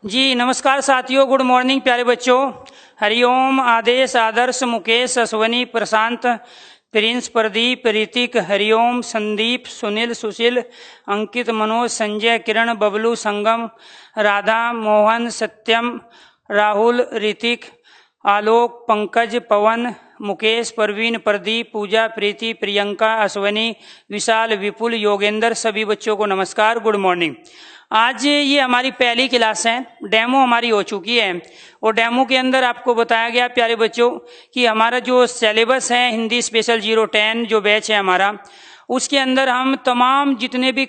जी नमस्कार साथियों, good morning प्यारे बच्चों। हरिओम, आदेश, आदर्श, मुकेश, अश्वनी, प्रशांत, प्रिंस, प्रदीप, ऋतिक, हरिओम, संदीप, सुनील, सुशील, अंकित, मनोज, संजय, किरण, बबलू, संगम, राधा, मोहन, सत्यम, राहुल, ऋतिक, आलोक, पंकज, पवन, मुकेश, परवीन, प्रदीप, पूजा, प्रीति, प्रियंका, अश्वनी, विशाल, विपुल, योगेंद्र, सभी बच्चों को नमस्कार, गुड मॉर्निंग। आज ये हमारी पहली क्लास है, डेमो हमारी हो चुकी है और डेमो के अंदर आपको बताया गया प्यारे बच्चों कि हमारा जो सिलेबस है हिंदी स्पेशल 010 जो बैच है हमारा, उसके अंदर हम तमाम जितने भी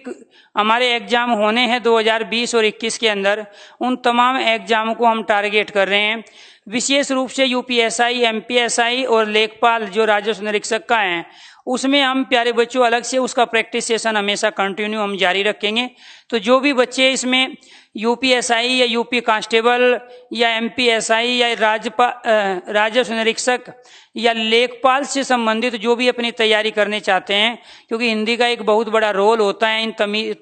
हमारे एग्जाम होने हैं 2020 और 21 के अंदर, उन तमाम एग्जाम को हम टारगेट कर रहे हैं। विशेष रूप से यूपीएसआई, एमपीएसआई और लेखपाल जो राजस्व निरीक्षक का है, उसमें हम प्यारे बच्चों अलग से उसका प्रैक्टिस सेशन हमेशा कंटिन्यू हम जारी रखेंगे। तो जो भी बच्चे इसमें यूपीएसआई या यूपी कांस्टेबल या एमपीएसआई या राजस्व निरीक्षक या लेखपाल से संबंधित जो भी अपनी तैयारी करने चाहते हैं, क्योंकि हिंदी का एक बहुत बड़ा रोल होता है इन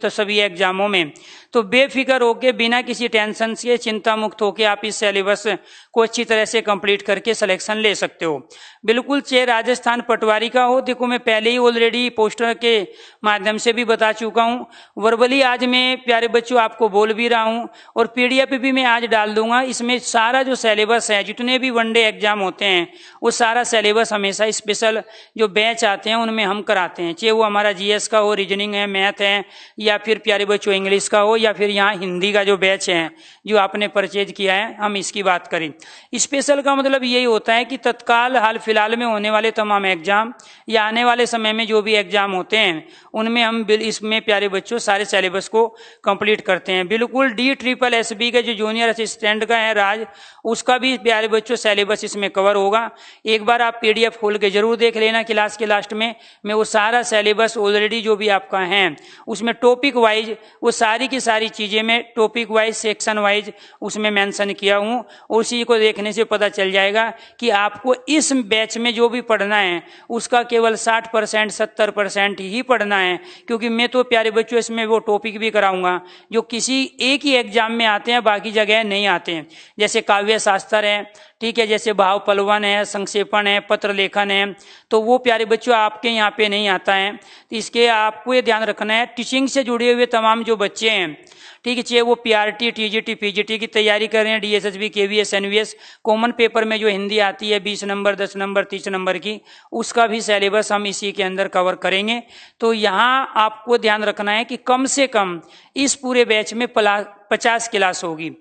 सभी एग्जामों में, तो बेफिक्र होकर बिना किसी टेंशन से चिंता मुक्त होकर आप इस सिलेबस को अच्छी तरह से कंप्लीट करके सिलेक्शन ले सकते हो। बिल्कुल चाहे राजस्थान पटवारी का हो, देखो मैं पहले ही ऑलरेडी पोस्टर के माध्यम से भी बता चुका हूँ, वर्बली आज मैं प्यारे बच्चों आपको बोल भी रहा हूँ और पीडीएफ भी मैं आज डाल दूंगा। इसमें सारा जो सिलेबस है, जितने भी वनडे एग्जाम होते हैं, वो सारा सिलेबस हमेशा स्पेशल जो बैच आते हैं उनमें हम कराते हैं, चाहे वो हमारा जीएस का हो, रीजनिंग है, मैथ है, या फिर प्यारे बच्चों इंग्लिश का हो, या फिर यहाँ हिंदी का जो बैच है जो आपने परचेज किया है, हम इसकी बात करें। स्पेशल का मतलब यही होता है कि तत्काल हाल फिलहाल में होने वाले तमाम एग्जाम या आने वाले समय में जो भी एग्जाम होते हैं उनमें हम इसमें प्यारे बच्चों सारे सिलेबस को कंप्लीट करते हैं। बिल्कुल DSSB के जो जूनियर असिस्टेंट का है राज, उसका भी प्यारे बच्चों सिलेबस इसमें कवर होगा। एक बार आप पीडीएफ खोल के जरूर देख लेना, क्लास के लास्ट में मैं वो सारा सिलेबस ऑलरेडी जो भी आपका है उसमें टॉपिक वाइज वो सारी की सारी चीजें मैं टॉपिक वाइज, सेक्शन वाइज उसमें मेंशन किया हूँ। उसी को देखने से पता चल जाएगा कि आपको इस बैच में जो भी पढ़ना है उसका केवल 60% 70% ही पढ़ना है, क्योंकि मैं तो प्यारे बच्चों इसमें वो टॉपिक भी कराऊंगा जो किसी एक ही एग्जाम में आते हैं, बाकी जगह नहीं आते हैं। जैसे काव्य शास्त्र है, ठीक है, जैसे भाव पलवन है, संक्षेपण है, पत्र लेखन है, तो वो प्यारे बच्चों आपके यहाँ पे नहीं आता है। तो इसके आपको ये ध्यान रखना है, टीचिंग से जुड़े हुए तमाम जो बच्चे हैं, ठीक है, चाहे वो पीआरटी, टीजीटी, पीजीटी की तैयारी कर रहे हैं, DSSB, KVS, NVS, common paper में जो हिंदी आती है 20 नंबर, 10 नंबर, 30 नंबर की, उसका भी सिलेबस हम इसी के अंदर कवर करेंगे। तो यहाँ आपको ध्यान रखना है कि कम से कम इस पूरे बैच में 50 क्लास होगी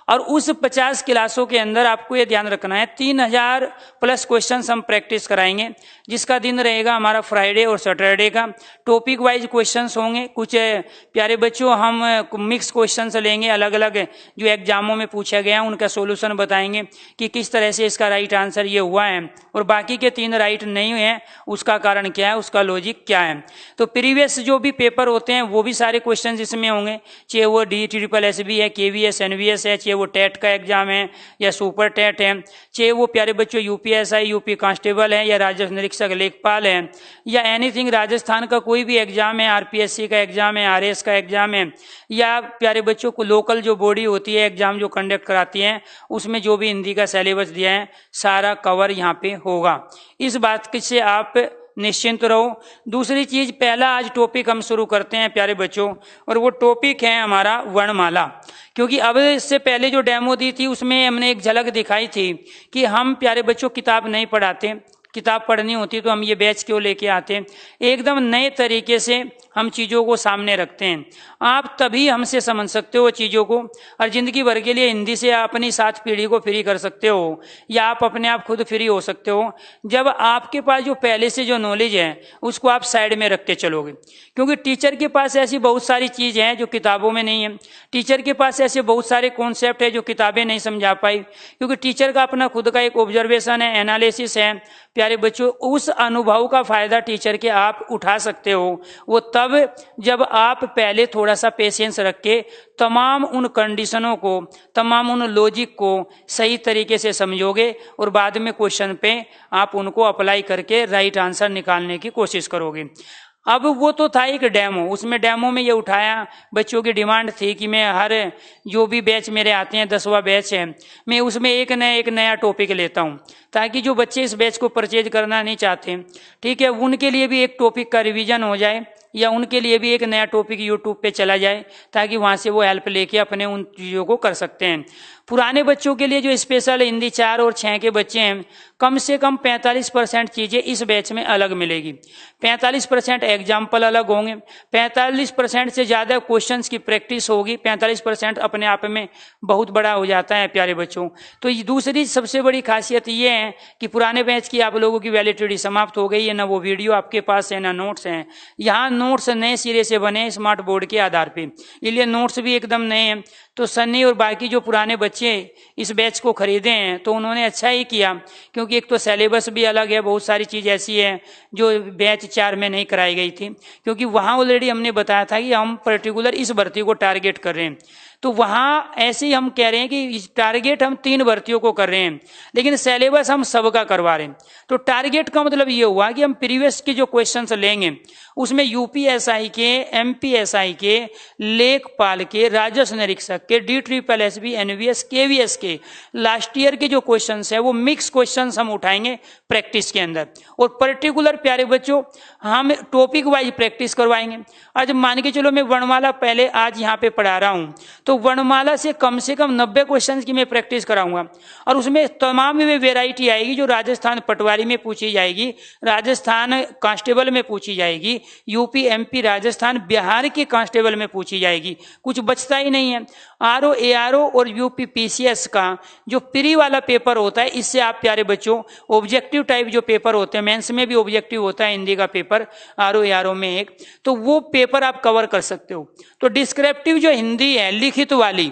और उस 50 क्लासों के अंदर आपको ये ध्यान रखना है 3000 प्लस क्वेश्चंस हम प्रैक्टिस कराएंगे, जिसका दिन रहेगा हमारा फ्राइडे और सैटरडे का। टॉपिक वाइज क्वेश्चंस होंगे, कुछ प्यारे बच्चों हम मिक्स क्वेश्चंस लेंगे, अलग अलग जो एग्जामों में पूछा गया है उनका सोल्यूशन बताएंगे कि किस तरह से इसका राइट आंसर ये हुआ है और बाकी के 3 राइट नहीं हुए हैं, उसका कारण क्या है, उसका लॉजिक क्या है। तो प्रीवियस जो भी पेपर होते हैं वो भी सारे क्वेश्चन इसमें होंगे, चाहे वो DSSB है, केवीएस, एनवीएस है, चाहे वो टेट का एग्जाम है या सुपर टेट है, चाहे वो प्यारे बच्चों यूपीएसआई, यूपी कांस्टेबल है या राजस्व निरीक्षक लेखपाल है, या एनीथिंग राजस्थान का कोई भी एग्जाम है, आरपीएससी का एग्जाम है, आरएस का एग्जाम है, या प्यारे बच्चों को लोकल जो बॉडी होती है एग्जाम जो कंडक्ट कराती है उसमें जो भी हिंदी का सिलेबस दिया है सारा कवर यहाँ पे होगा। इस बात से आप निश्चिंत रहो। दूसरी चीज, पहला आज टॉपिक हम शुरू करते हैं प्यारे बच्चों, और वो टॉपिक है हमारा वर्णमाला। क्योंकि अब इससे पहले जो डेमो दी थी उसमें हमने एक झलक दिखाई थी कि हम प्यारे बच्चों किताब नहीं पढ़ाते, किताब पढ़नी होती तो हम ये बैच क्यों लेके आते हैं। एकदम नए तरीके से हम चीज़ों को सामने रखते हैं, आप तभी हमसे समझ सकते हो चीज़ों को और ज़िंदगी भर के लिए हिंदी से अपनी 7 पीढ़ी को फ्री कर सकते हो या आप अपने आप खुद फ्री हो सकते हो जब आपके पास जो पहले से जो नॉलेज है उसको आप साइड में रखते चलोगे। क्योंकि टीचर के पास ऐसी बहुत सारी चीज़ हैं जो किताबों में नहीं है, टीचर के पास ऐसे बहुत सारे कॉन्सेप्ट है जो किताबें नहीं समझा पाई, क्योंकि टीचर का अपना खुद का एक ऑब्जर्वेशन है, एनालिसिस है। प्यारे बच्चों, उस अनुभव का फायदा टीचर के आप उठा सकते हो वो तब जब आप पहले थोड़ा सा पेशेंस रख के तमाम उन कंडीशनों को, तमाम उन लॉजिक को सही तरीके से समझोगे और बाद में क्वेश्चन पे आप उनको अप्लाई करके राइट आंसर निकालने की कोशिश करोगे। अब वो तो था एक डेमो, उसमें डेमो में ये उठाया, बच्चों की डिमांड थी कि मैं हर जो भी बैच मेरे आते हैं 10वां बैच है, मैं उसमें एक नया टॉपिक लेता हूँ, ताकि जो बच्चे इस बैच को परचेज करना नहीं चाहते, ठीक है, उनके लिए भी एक टॉपिक का रिवीजन हो जाए, या उनके लिए भी एक नया टॉपिक यूट्यूब पे चला जाए, ताकि वहां से वो हेल्प लेके अपने उन चीज़ों को कर सकते हैं। पुराने बच्चों के लिए जो स्पेशल हिंदी 4 और 6 के बच्चे हैं, कम से कम 45% चीज़ें इस बैच में अलग मिलेगी। 45% एग्जाम्पल अलग होंगे, 45% से ज़्यादा क्वेश्चंस की प्रैक्टिस होगी। 45% अपने आप में बहुत बड़ा हो जाता है प्यारे बच्चों। तो ये दूसरी सबसे बड़ी खासियत ये है कि पुराने बैच की आप लोगों की वैलिडिटी समाप्त हो गई है, ना वो वीडियो आपके पास है, ना नोट्स हैं। यहाँ नोट्स नए सिरे से बने स्मार्ट बोर्ड के आधार पर, इसलिए नोट्स भी एकदम नए हैं। तो सन्नी और बाकी जो पुराने बच्चे इस बैच को खरीदे हैं, तो उन्होंने अच्छा ही किया, क्योंकि एक तो सिलेबस भी अलग है, बहुत सारी चीज़ ऐसी है जो बैच 4 में नहीं कराई गई थी, क्योंकि वहाँ ऑलरेडी हमने बताया था कि हम पर्टिकुलर इस भर्ती को टारगेट कर रहे हैं। तो वहाँ ऐसे ही हम कह रहे हैं कि टारगेट हम 3 भर्तियों को कर रहे हैं, लेकिन सिलेबस हम सबका करवा रहे हैं। तो टारगेट का मतलब ये हुआ कि हम प्रीवियस के जो क्वेश्चंस लेंगे, उसमें यूपीएसआई के, एमपीएसआई के, लेखपाल के, राजस्व निरीक्षक के, DSSS, एनवीएस, केवीएस के लास्ट ईयर के जो क्वेश्चंस है, वो मिक्स क्वेश्चंस हम उठाएंगे प्रैक्टिस के अंदर। और पर्टिकुलर प्यारे बच्चों, हम टॉपिक वाइज प्रैक्टिस करवाएंगे। आज मान के चलो मैं वर्णमाला पहले आज यहाँ पे पढ़ा रहा हूँ, तो वर्णमाला से कम 90 क्वेश्चन की मैं प्रैक्टिस कराऊंगा, और उसमें तमाम में वेराइटी आएगी जो राजस्थान पटवारी में पूछी जाएगी, राजस्थान कांस्टेबल में पूछी जाएगी, यूपी, एमपी, राजस्थान, बिहार के कांस्टेबल में पूछी जाएगी, कुछ बचता ही नहीं है। आरओ, एआरओ और यूपी पीसीएस का जो प्री वाला पेपर होता है, इससे आप प्यारे बच्चों ऑब्जेक्टिव टाइप जो पेपर होते हैं, मेंस में भी ऑब्जेक्टिव होता है हिंदी का पेपर, आरओ, एआरओ में एक, तो वो पेपर आप कवर कर सकते हो। तो डिस्क्रिप्टिव जो हिंदी है लिखित वाली,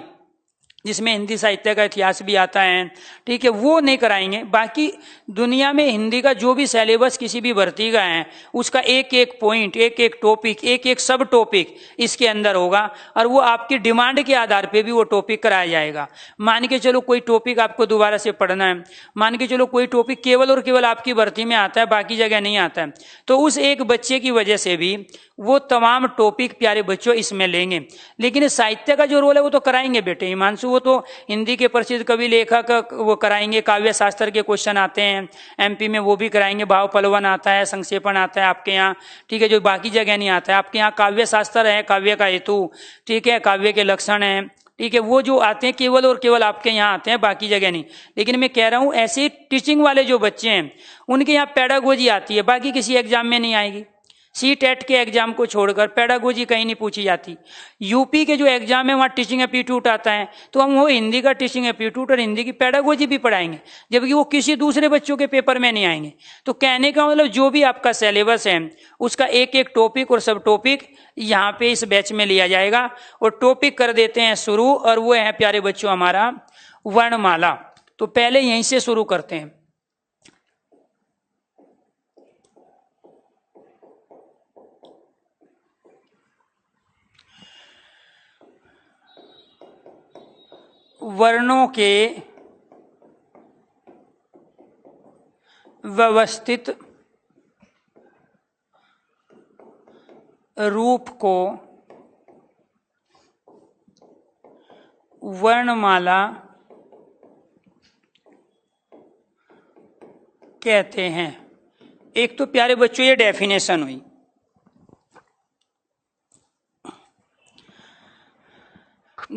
जिसमें हिंदी साहित्य का इतिहास भी आता है, ठीक है, वो नहीं कराएंगे। बाकी दुनिया में हिंदी का जो भी सिलेबस किसी भी भर्ती का है, उसका एक एक पॉइंट, एक एक टॉपिक, एक एक सब टॉपिक इसके अंदर होगा, और वो आपकी डिमांड के आधार पे भी वो टॉपिक कराया जाएगा। मान के चलो कोई टॉपिक आपको दोबारा से पढ़ना है, मान के चलो कोई टॉपिक केवल और केवल आपकी भर्ती में आता है, बाकी जगह नहीं आता है, तो उस एक बच्चे की वजह से भी वो तमाम टॉपिक प्यारे बच्चों इसमें लेंगे। लेकिन साहित्य का जो रोल है वो तो कराएंगे बेटे हिमांशु, वो तो हिंदी के प्रसिद्ध कवि लेखक वो कराएंगे, काव्य शास्त्र के क्वेश्चन आते हैं एमपी में, वो भी कराएंगे, भाव पलवन आता है, संक्षेपण आता है आपके यहाँ, ठीक है, जो बाकी जगह नहीं आता है। आपके यहाँ काव्य शास्त्र है, काव्य का हेतु, ठीक है, काव्य के लक्षण है, ठीक है, वो जो आते हैं केवल और केवल आपके यहाँ आते हैं, बाकी जगह नहीं। लेकिन मैं कह रहा हूं ऐसे टीचिंग वाले जो बच्चे हैं उनके यहाँ पेडागोजी आती है, बाकी किसी एग्जाम में नहीं आएगी। सीटेट के एग्जाम को छोड़कर पेडागोजी कहीं नहीं पूछी जाती। यूपी के जो एग्जाम है वहाँ टीचिंग एप्टीट्यूड आता है, तो हम वो हिंदी का टीचिंग एप्टीट्यूड और हिंदी की पेडागोजी भी पढ़ाएंगे, जबकि वो किसी दूसरे बच्चों के पेपर में नहीं आएंगे। तो कहने का मतलब जो भी आपका सिलेबस है उसका एक एक टॉपिक और सब टॉपिक यहाँ पे इस बैच में लिया जाएगा। और टॉपिक कर देते हैं शुरू, और वो है प्यारे बच्चों हमारा वर्णमाला। तो पहले यहीं से शुरू करते हैं। वर्णों के व्यवस्थित रूप को वर्णमाला कहते हैं। एक तो प्यारे बच्चों ये डेफिनेशन हुई।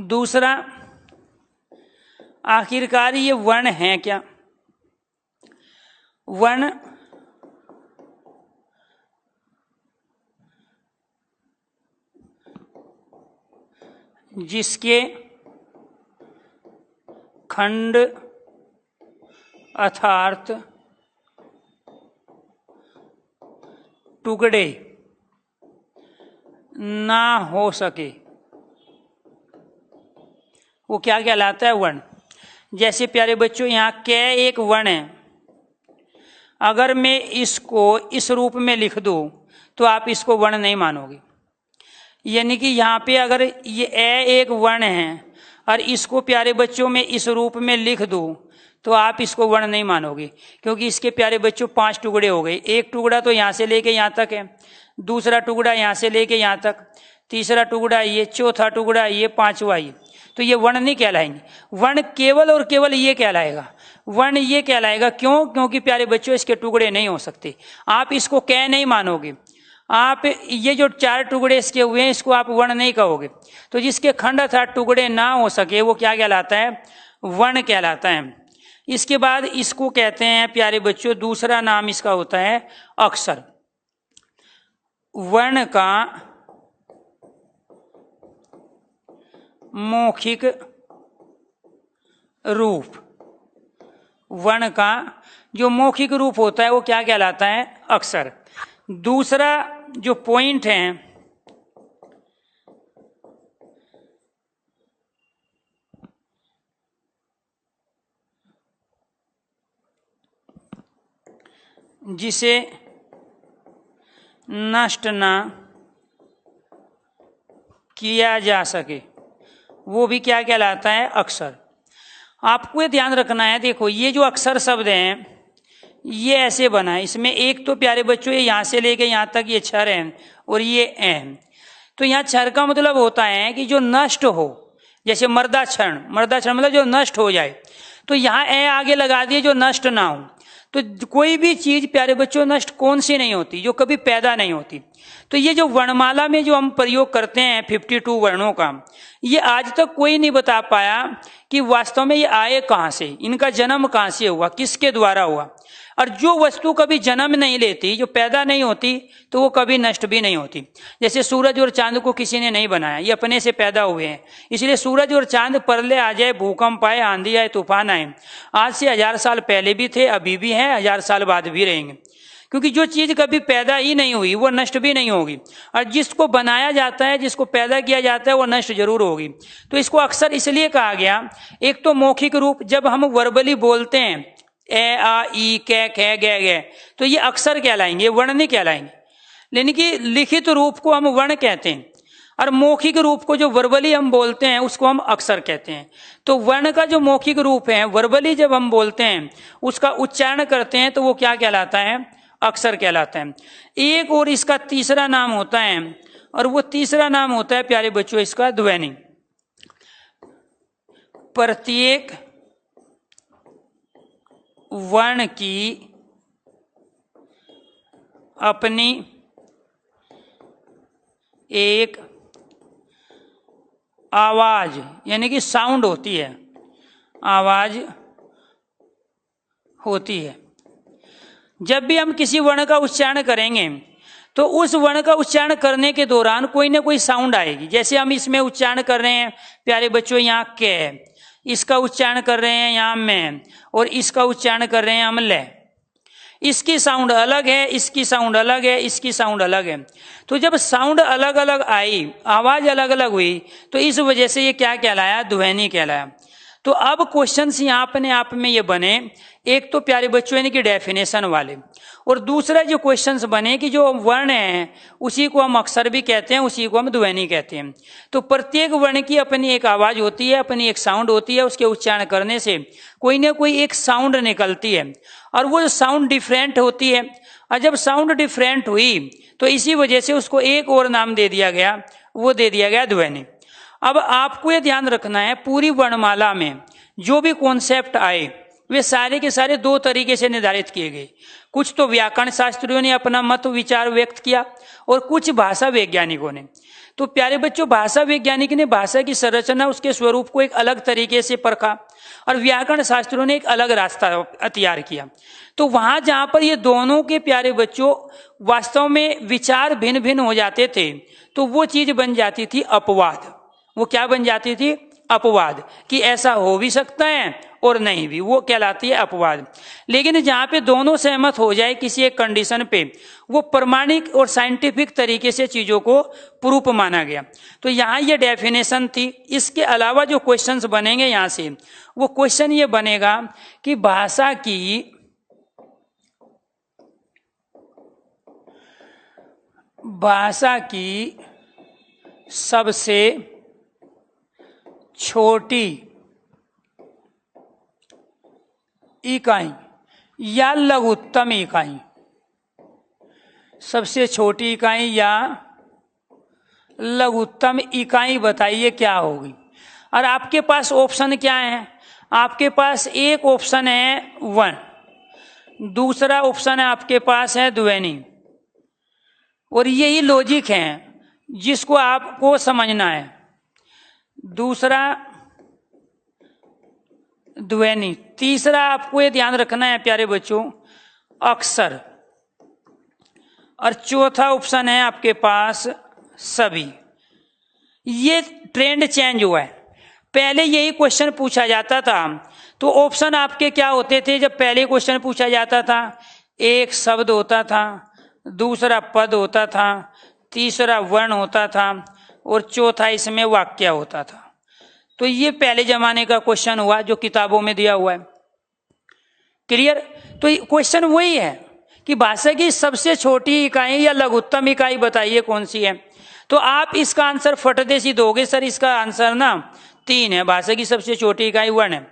दूसरा, आखिरकार ये वर्ण है क्या? वर्ण जिसके खंड अर्थात टुकड़े ना हो सके, वो क्या कहलाता है? वर्ण। जैसे प्यारे बच्चों यहाँ कै एक वर्ण है, अगर मैं इसको इस रूप में लिख दूं तो आप इसको वर्ण नहीं मानोगे। यानी कि यहाँ पे अगर ये ए एक वर्ण है और इसको प्यारे बच्चों में इस रूप में लिख दूं तो आप इसको वर्ण नहीं मानोगे, क्योंकि इसके प्यारे बच्चों 5 टुकड़े हो गए। एक टुकड़ा तो यहाँ से लेके यहाँ तक है, दूसरा टुकड़ा यहाँ से लेके यहाँ तक, तीसरा टुकड़ा ये, चौथा टुकड़ा ये, पांचवा ये। तो ये वर्ण नहीं कहलाएंगे। वर्ण केवल और केवल ये कहलाएगा, वर्ण ये कहलाएगा। क्यों? क्योंकि प्यारे बच्चों इसके टुकड़े नहीं हो सकते। आप इसको कह नहीं मानोगे, आप ये जो 4 टुकड़े इसके हुए हैं इसको आप वर्ण नहीं कहोगे। तो जिसके खंड अर्थात टुकड़े ना हो सके वो क्या कहलाता है? वर्ण कहलाता है। इसके बाद इसको कहते हैं प्यारे बच्चों, दूसरा नाम इसका होता है अक्षर। वर्ण का मौखिक रूप, वर्ण का जो मौखिक रूप होता है वो क्या कहलाता है? अक्षर। दूसरा जो पॉइंट है, जिसे नष्ट ना किया जा सके वो भी क्या कहलाता है? अक्षर। आपको ये ध्यान रखना है, देखो ये जो अक्षर शब्द हैं ये ऐसे बना है, इसमें एक तो प्यारे बच्चों ये यहां से लेके यहां तक ये क्षर है और ये है। तो यहाँ क्षर का मतलब होता है कि जो नष्ट हो, जैसे मर्दाक्षण, मर्दाक्षण मतलब जो नष्ट हो जाए। तो यहाँ ए आगे लगा दिए जो नष्ट ना हो। तो कोई भी चीज प्यारे बच्चों नष्ट कौन सी नहीं होती? जो कभी पैदा नहीं होती। तो ये जो वर्णमाला में जो हम प्रयोग करते हैं 52 वर्णों का, ये आज तक कोई नहीं बता पाया कि वास्तव में ये आए कहाँ से, इनका जन्म कहाँ से हुआ, किसके द्वारा हुआ। और जो वस्तु कभी जन्म नहीं लेती, जो पैदा नहीं होती, तो वो कभी नष्ट भी नहीं होती। जैसे सूरज और चांद को किसी ने नहीं बनाया, ये अपने से पैदा हुए हैं। इसलिए सूरज और चांद परले आ जाए, भूकंप आए, आंधी आए, तूफान आए, आज से 1000 साल पहले भी थे, अभी भी हैं, 1000 साल बाद भी रहेंगे। क्योंकि जो चीज कभी पैदा ही नहीं हुई वो नष्ट भी नहीं होगी, और जिसको बनाया जाता है, जिसको पैदा किया जाता है, वो नष्ट जरूर होगी। तो इसको अक्सर इसलिए कहा गया, एक तो मौखिक रूप, जब हम वर्बली बोलते हैं ए आ ई कै खे गे गे, तो ये अक्षर कहलाएंगे, वर्ण नहीं कहलाएंगे। लेकिन कि लिखित रूप को हम वर्ण कहते हैं, और मौखिक रूप को जो वर्बली हम बोलते हैं उसको हम अक्षर कहते हैं। तो वर्ण का जो मौखिक रूप है, वर्बली जब हम बोलते हैं, उसका उच्चारण करते हैं, तो वो क्या कहलाता है? अक्षर कहलाता है। एक और इसका तीसरा नाम होता है, और वो तीसरा नाम होता है प्यारे बच्चों इसका ध्वनि। प्रत्येक वर्ण की अपनी एक आवाज यानी कि साउंड होती है, आवाज होती है। जब भी हम किसी वर्ण का उच्चारण करेंगे तो उस वर्ण का उच्चारण करने के दौरान कोई ना कोई साउंड आएगी। जैसे हम इसमें उच्चारण कर रहे हैं प्यारे बच्चों, यहाँ के, इसका उच्चारण कर रहे हैं यहाँ में, और इसका उच्चारण कर रहे हैं हम ले। इसकी साउंड अलग है, इसकी साउंड अलग है, इसकी साउंड अलग है। तो जब साउंड अलग अलग आई, आवाज अलग अलग हुई, तो इस वजह से ये क्या कहलाया? ध्वनि कहलाया। तो अब क्वेश्चंस यहाँ अपने आप में ये बने, एक तो प्यारे बच्चों यानी कि डेफिनेशन वाले, और दूसरा जो क्वेश्चंस बने कि जो वर्ण है उसी को हम अक्षर भी कहते हैं, उसी को हम ध्वनि कहते हैं। तो प्रत्येक वर्ण की अपनी एक आवाज होती है, अपनी एक साउंड होती है, उसके उच्चारण करने से कोई ना कोई एक साउंड निकलती है, और वो साउंड डिफरेंट होती है। और जब साउंड डिफरेंट हुई तो इसी वजह से उसको एक और नाम दे दिया गया, वो दे दिया गया ध्वनि। अब आपको ये ध्यान रखना है, पूरी वर्णमाला में जो भी कॉन्सेप्ट आए वे सारे के सारे 2 तरीके से निर्धारित किए गए। कुछ तो व्याकरण शास्त्रियों ने अपना मत विचार व्यक्त किया, और कुछ भाषा वैज्ञानिकों ने। तो प्यारे बच्चों, भाषा वैज्ञानिक ने भाषा की संरचना, उसके स्वरूप को एक अलग तरीके से परखा, और व्याकरण शास्त्रियों ने एक अलग रास्ता तैयार किया। तो वहां जहां पर ये दोनों के प्यारे बच्चों वास्तव में विचार भिन्न भिन्न हो जाते थे, तो वो चीज बन जाती थी अपवाद। वो क्या बन जाती थी? अपवाद, कि ऐसा हो भी सकता है और नहीं भी, वो कहलाती है अपवाद। लेकिन जहां पे दोनों सहमत हो जाए किसी एक कंडीशन पे, वो प्रमाणिक और साइंटिफिक तरीके से चीजों को प्रूफ माना गया। तो यहाँ ये डेफिनेशन थी। इसके अलावा जो क्वेश्चंस बनेंगे यहाँ से, वो क्वेश्चन ये बनेगा कि भाषा की सबसे छोटी इकाई या लघुत्तम इकाई सबसे छोटी इकाई या लघुत्तम इकाई बताइए क्या होगी। और आपके पास ऑप्शन क्या है, आपके पास एक ऑप्शन है 1, दूसरा ऑप्शन है आपके पास है ध्वनि। और यही लॉजिक है जिसको आपको समझना है। दूसरा ध्वनि, तीसरा आपको ये ध्यान रखना है प्यारे बच्चों अक्षर, और चौथा ऑप्शन है आपके पास सभी। ये ट्रेंड चेंज हुआ है। पहले यही क्वेश्चन पूछा जाता था तो ऑप्शन आपके क्या होते थे। जब पहले क्वेश्चन पूछा जाता था एक शब्द होता था, दूसरा पद होता था, तीसरा वर्ण होता था और चौथा इसमें वाक्य होता था। तो ये पहले जमाने का क्वेश्चन हुआ जो किताबों में दिया हुआ है। क्लियर। तो क्वेश्चन वही है कि भाषा की सबसे छोटी इकाई या लघुत्तम इकाई बताइए कौन सी है। तो आप इसका आंसर फटदे से दोगे सर, इसका आंसर ना 3 है। भाषा की सबसे छोटी इकाई वर्ण है।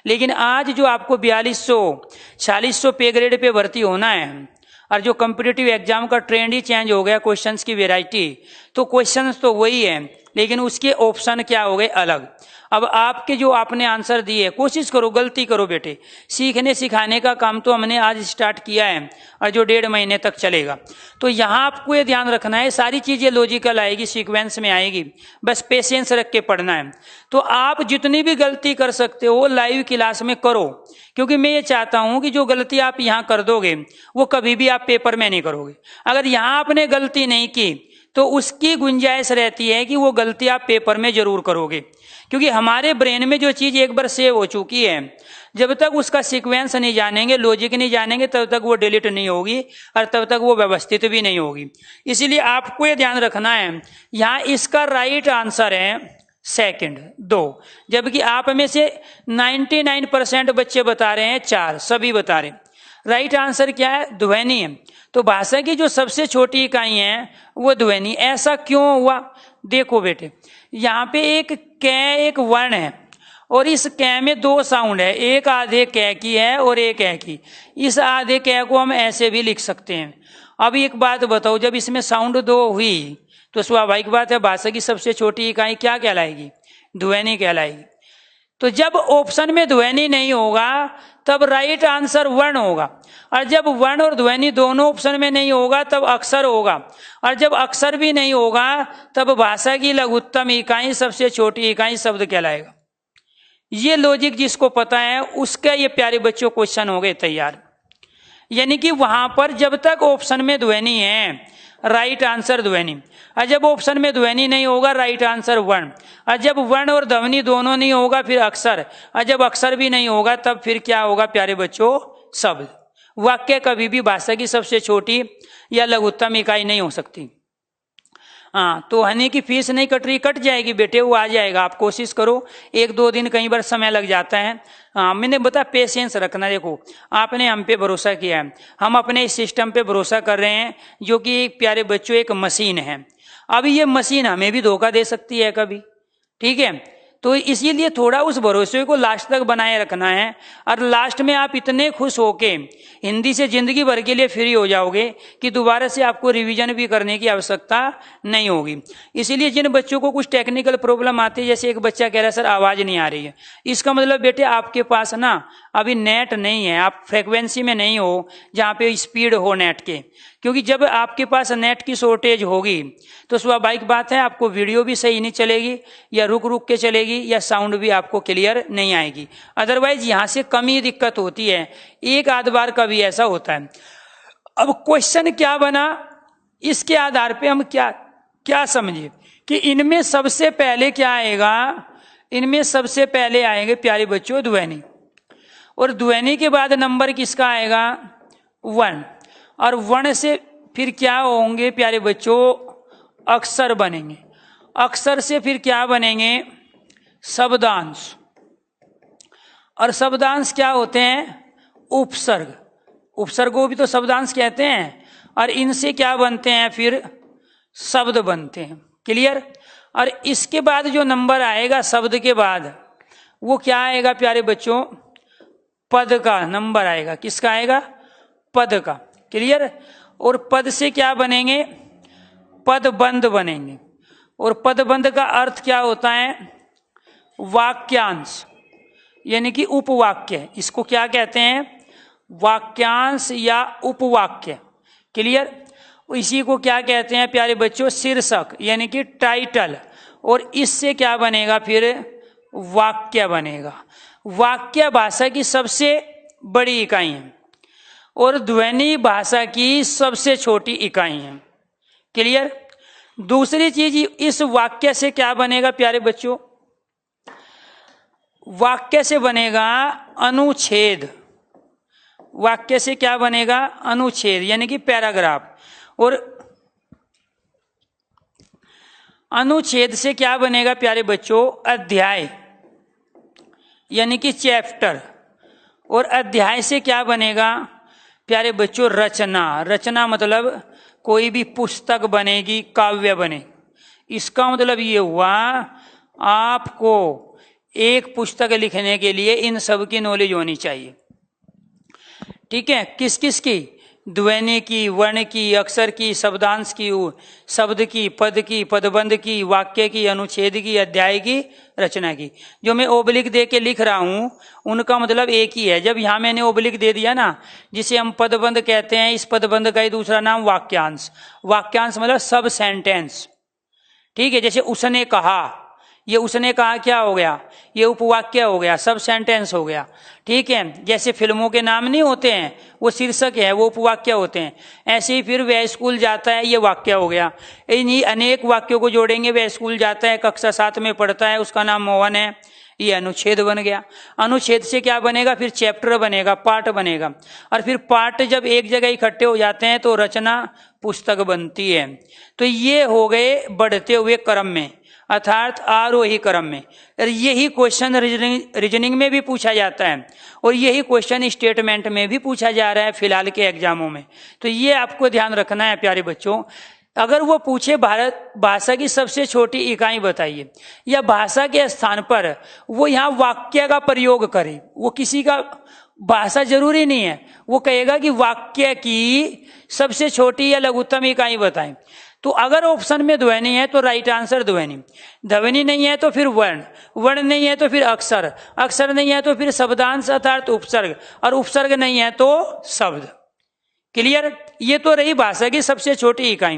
लेकिन आज जो आपको 4200-4600 पे ग्रेड पे भर्ती होना है और जो कॉम्पिटिटिव एग्जाम का ट्रेंड ही चेंज हो गया, क्वेश्चंस की वैरायटी, तो क्वेश्चंस तो वही है लेकिन उसके ऑप्शन क्या हो गए अलग। अब आपके जो आपने आंसर दिए, कोशिश करो, गलती करो बेटे। सीखने सिखाने का काम तो हमने आज स्टार्ट किया है और जो 1.5 महीने तक चलेगा। तो यहाँ आपको ये ध्यान रखना है सारी चीजें लॉजिकल आएगी, सीक्वेंस में आएगी, बस पेशेंस रख के पढ़ना है। तो आप जितनी भी गलती कर सकते हो लाइव क्लास में करो, क्योंकि मैं ये चाहता हूं कि जो गलती आप यहाँ कर दोगे वो कभी भी आप पेपर में नहीं करोगे। अगर यहाँ आपने गलती नहीं की तो उसकी गुंजाइश रहती है कि वो गलती आप पेपर में जरूर करोगे, क्योंकि हमारे ब्रेन में जो चीज एक बार सेव हो चुकी है, जब तक उसका सीक्वेंस नहीं जानेंगे, लॉजिक नहीं जानेंगे, तब तक वो डिलीट नहीं होगी और तब तक वो व्यवस्थित भी नहीं होगी। इसीलिए आपको ये ध्यान रखना है, यहाँ इसका राइट आंसर है सेकंड 2, जबकि आप में से 99% बच्चे बता रहे हैं 4, सभी बता रहे हैं। राइट आंसर क्या है, ध्वनि है। तो भाषा की जो सबसे छोटी इकाई है वो ध्वनि। ऐसा क्यों हुआ, देखो बेटे, यहाँ पे एक कै एक वर्ण है और इस कै में 2 साउंड है, एक आधे कै की है और एक ए की। इस आधे कै को हम ऐसे भी लिख सकते हैं। अब एक बात बताओ, जब इसमें साउंड 2 हुई तो स्वाभाविक बात है भाषा की सबसे छोटी इकाई क्या कहलाएगी, ध्वनि कहलाएगी। तो जब ऑप्शन में ध्वनि नहीं होगा तब राइट आंसर वर्ण होगा, और जब वर्ण और ध्वनि दोनों ऑप्शन में नहीं होगा तब अक्षर होगा, और जब अक्षर भी नहीं होगा तब भाषा की लघुत्तम इकाई सबसे छोटी इकाई शब्द कहलाएगा। ये लॉजिक जिसको पता है उसका ये प्यारे बच्चों क्वेश्चन हो गए तैयार। यानी कि वहां पर जब तक ऑप्शन में ध्वनि है राइट आंसर ध्वनि, और जब ऑप्शन में ध्वनि नहीं होगा राइट आंसर वर्ण, और जब वर्ण और ध्वनि दोनों नहीं होगा फिर अक्षर, और जब अक्षर भी नहीं होगा तब फिर क्या होगा प्यारे बच्चों, शब्द। वाक्य कभी भी भाषा की सबसे छोटी या लघुत्तम इकाई नहीं हो सकती। हाँ, तो हनी की फीस नहीं कट रही, कट जाएगी बेटे, वो आ जाएगा। आप कोशिश करो, 1-2 दिन कई बार समय लग जाता है। हाँ, मैंने बता पेशेंस रखना। देखो आपने हम पे भरोसा किया है, हम अपने इस सिस्टम पे भरोसा कर रहे हैं जो कि एक प्यारे बच्चों एक मशीन है। अभी ये मशीन हमें भी धोखा दे सकती है कभी, ठीक है। तो इसीलिए थोड़ा उस भरोसे को लास्ट तक बनाए रखना है, और लास्ट में आप इतने खुश होके हिंदी से जिंदगी भर के लिए फ्री हो जाओगे कि दोबारा से आपको रिवीजन भी करने की आवश्यकता नहीं होगी। इसीलिए जिन बच्चों को कुछ टेक्निकल प्रॉब्लम आती है, जैसे एक बच्चा कह रहा है सर आवाज नहीं आ रही है, इसका मतलब बेटे आपके पास ना अभी नेट नहीं है, आप फ्रीक्वेंसी में नहीं हो जहाँ पे स्पीड हो नेट के। क्योंकि जब आपके पास नेट की शॉर्टेज होगी तो स्वाभाविक बात है आपको वीडियो भी सही नहीं चलेगी, या रुक रुक के चलेगी, या साउंड भी आपको क्लियर नहीं आएगी। अदरवाइज यहाँ से कम ही दिक्कत होती है, एक आध बार कभी ऐसा होता है। अब क्वेश्चन क्या बना, इसके आधार पे हम क्या क्या समझे कि इनमें सबसे पहले क्या आएगा, इनमें सबसे पहले आएंगे प्यारे बच्चों ध्वनि, और ध्वनि के बाद नंबर किसका आएगा, वर्ण, और वर्ण से फिर क्या होंगे प्यारे बच्चों, अक्षर बनेंगे, अक्षर से फिर क्या बनेंगे, शब्दांश, और शब्दांश क्या होते हैं, उपसर्ग, उपसर्ग को भी तो शब्दांश कहते हैं, और इनसे क्या बनते हैं फिर शब्द बनते हैं। क्लियर। और इसके बाद जो नंबर आएगा शब्द के बाद वो क्या आएगा प्यारे बच्चों, पद का नंबर आएगा। किसका आएगा, पद का। क्लियर। और पद से क्या बनेंगे, पदबंध बनेंगे। और पदबंध का अर्थ क्या होता है, वाक्यांश यानी कि उपवाक्य। इसको क्या कहते हैं, वाक्यांश या उपवाक्य। क्लियर। इसी को क्या कहते हैं प्यारे बच्चों, शीर्षक यानी कि टाइटल। और इससे क्या बनेगा फिर, वाक्य बनेगा। वाक्य भाषा की सबसे बड़ी इकाई है और ध्वनि भाषा की सबसे छोटी इकाई है। क्लियर। दूसरी चीज, इस वाक्य से क्या बनेगा प्यारे बच्चों, वाक्य से बनेगा अनुच्छेद। वाक्य से क्या बनेगा, अनुच्छेद यानी कि पैराग्राफ। और अनुच्छेद से क्या बनेगा प्यारे बच्चों, अध्याय यानी कि चैप्टर। और अध्याय से क्या बनेगा प्यारे बच्चों, रचना। रचना मतलब कोई भी पुस्तक बनेगी, काव्य बने। इसका मतलब ये हुआ, आपको एक पुस्तक लिखने के लिए इन सब की नॉलेज होनी चाहिए। ठीक है। किस किस की, ध्वनि की, वर्ण की, अक्षर की, शब्दांश की, शब्द की, पद की, पदबंध की, वाक्य की, अनुच्छेद की, अध्याय की, रचना की। जो मैं ओब्लिक दे के लिख रहा हूं उनका मतलब एक ही है। जब यहां मैंने ओब्लिक दे दिया ना, जिसे हम पदबंध कहते हैं, इस पदबंध का ही दूसरा नाम वाक्यांश। वाक्यांश मतलब सब सेंटेंस। ठीक है। जैसे उसने कहा, ये उसने कहा क्या हो गया, ये उपवाक्य हो गया, सब सेंटेंस हो गया। ठीक है। जैसे फिल्मों के नाम नहीं होते हैं, वो शीर्षक है, वो उपवाक्य होते हैं। ऐसे ही फिर वह स्कूल जाता है, ये वाक्य हो गया। इन्हीं अनेक वाक्यों को जोड़ेंगे, वह स्कूल जाता है, कक्षा 7 में पढ़ता है, उसका नाम मोहन है, ये अनुच्छेद बन गया। अनुच्छेद से क्या बनेगा, फिर चैप्टर बनेगा, पार्ट बनेगा। और फिर पार्ट जब एक जगह इकट्ठे हो जाते हैं तो रचना, पुस्तक बनती है। तो ये हो गए बढ़ते हुए क्रम में, अर्थात आरोही क्रम में। और यही क्वेश्चन रीजनिंग में भी पूछा जाता है और यही क्वेश्चन स्टेटमेंट में भी पूछा जा रहा है फिलहाल के एग्जामों में। तो ये आपको ध्यान रखना है प्यारे बच्चों। अगर वो पूछे भारत भाषा की सबसे छोटी इकाई बताइए, या भाषा के स्थान पर वो यहाँ वाक्य का प्रयोग करे, वो किसी का भाषा जरूरी नहीं है, वो कहेगा कि वाक्य की सबसे छोटी या लघुत्तम इकाई बताएं। तो अगर ऑप्शन में ध्वनि है तो राइट आंसर ध्वनि, ध्वनि नहीं है तो फिर वर्ण, वर्ण नहीं है तो फिर अक्षर, अक्षर नहीं है तो फिर शब्दांश अर्थात उपसर्ग, और उपसर्ग नहीं है तो शब्द। क्लियर। ये तो रही भाषा की सबसे छोटी इकाई।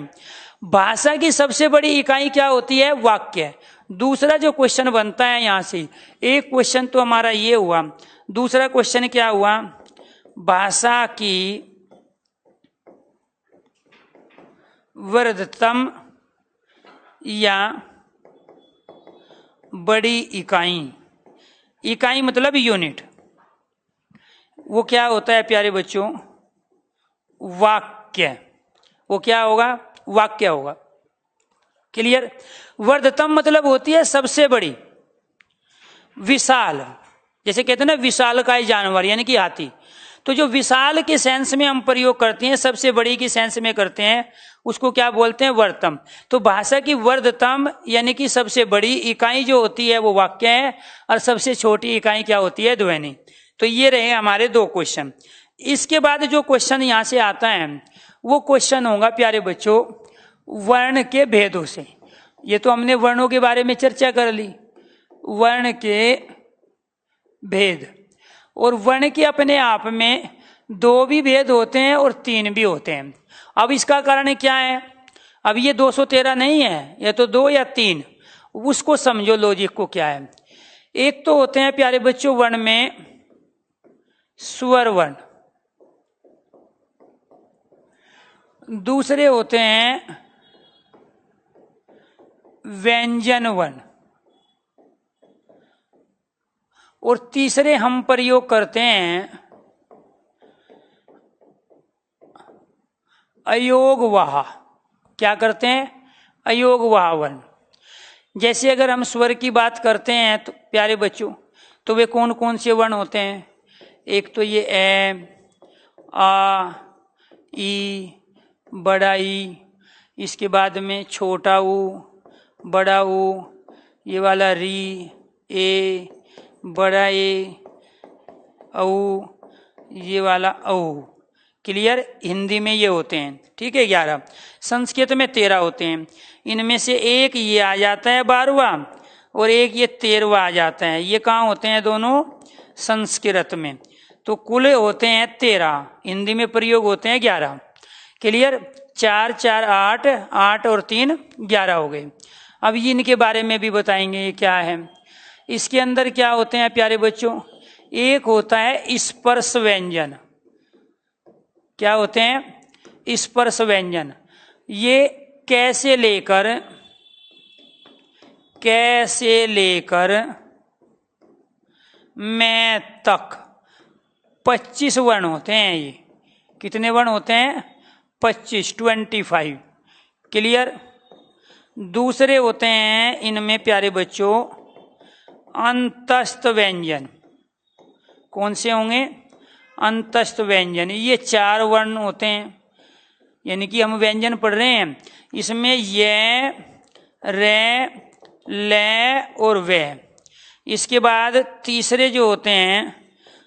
भाषा की सबसे बड़ी इकाई क्या होती है, वाक्य। दूसरा जो क्वेश्चन बनता है यहां से, एक क्वेश्चन तो हमारा ये हुआ, दूसरा क्वेश्चन क्या हुआ, भाषा की वर्धतम या बड़ी इकाई, इकाई मतलब यूनिट, वो क्या होता है प्यारे बच्चों, वाक्य। वो क्या होगा, वाक्य होगा। क्लियर। वर्धतम मतलब होती है सबसे बड़ी, विशाल। जैसे कहते हैं ना विशालकाय जानवर यानी कि हाथी, तो जो विशाल के सेंस में हम प्रयोग करते हैं, सबसे बड़ी की सेंस में करते हैं, उसको क्या बोलते हैं, वर्धतम। तो भाषा की वर्धतम यानी कि सबसे बड़ी इकाई जो होती है वो वाक्य है, और सबसे छोटी इकाई क्या होती है, ध्वनि। तो ये रहे हमारे दो क्वेश्चन। इसके बाद जो क्वेश्चन यहां से आता है वो क्वेश्चन होगा प्यारे बच्चों वर्ण के भेदों से। ये तो हमने वर्णों के बारे में चर्चा कर ली, वर्ण के भेद। और वर्ण के अपने आप में दो भी भेद होते हैं और तीन भी होते हैं। अब इसका कारण क्या है, अब ये 213 नहीं है, ये तो 2 या 3, उसको समझो लॉजिक को क्या है। एक तो होते हैं प्यारे बच्चों वर्ण में स्वर वर्ण, दूसरे होते हैं व्यंजन वर्ण, और तीसरे हम प्रयोग करते हैं अयोगवाह। क्या करते हैं, अयोगवाह वर्ण। जैसे अगर हम स्वर की बात करते हैं तो प्यारे बच्चों, तो वे कौन कौन से वर्ण होते हैं, एक तो ये ए, आ, ई, बड़ा ई, इसके बाद में छोटा ऊ, बड़ा ऊ, ये वाला री, ए, बड़ा ए, औ, ये वाला औ। क्लियर, हिंदी में ये होते हैं, ठीक है 11। संस्कृत में 13 होते हैं। इनमें से एक ये आ जाता है 12वां और एक ये 13वां आ जाता है। ये कहाँ होते हैं दोनों? संस्कृत में। तो कुल होते हैं 13, हिंदी में प्रयोग होते हैं 11। क्लियर, 4 4 8, 8 और 3 11 हो गए। अब ये इनके बारे में भी बताएंगे ये क्या है। इसके अंदर क्या होते हैं प्यारे बच्चों? एक होता है स्पर्श व्यंजन। क्या होते हैं? स्पर्श व्यंजन। ये कैसे लेकर मैं तक 25 वर्ण होते हैं। ये कितने वर्ण होते हैं? 25। क्लियर। दूसरे होते हैं इनमें प्यारे बच्चों अंतस्थ व्यंजन। कौन से होंगे? अंतस्थ व्यंजन। ये 4 वर्ण होते हैं, यानी कि हम व्यंजन पढ़ रहे हैं, इसमें ये, रे, ले और वे। इसके बाद तीसरे जो होते हैं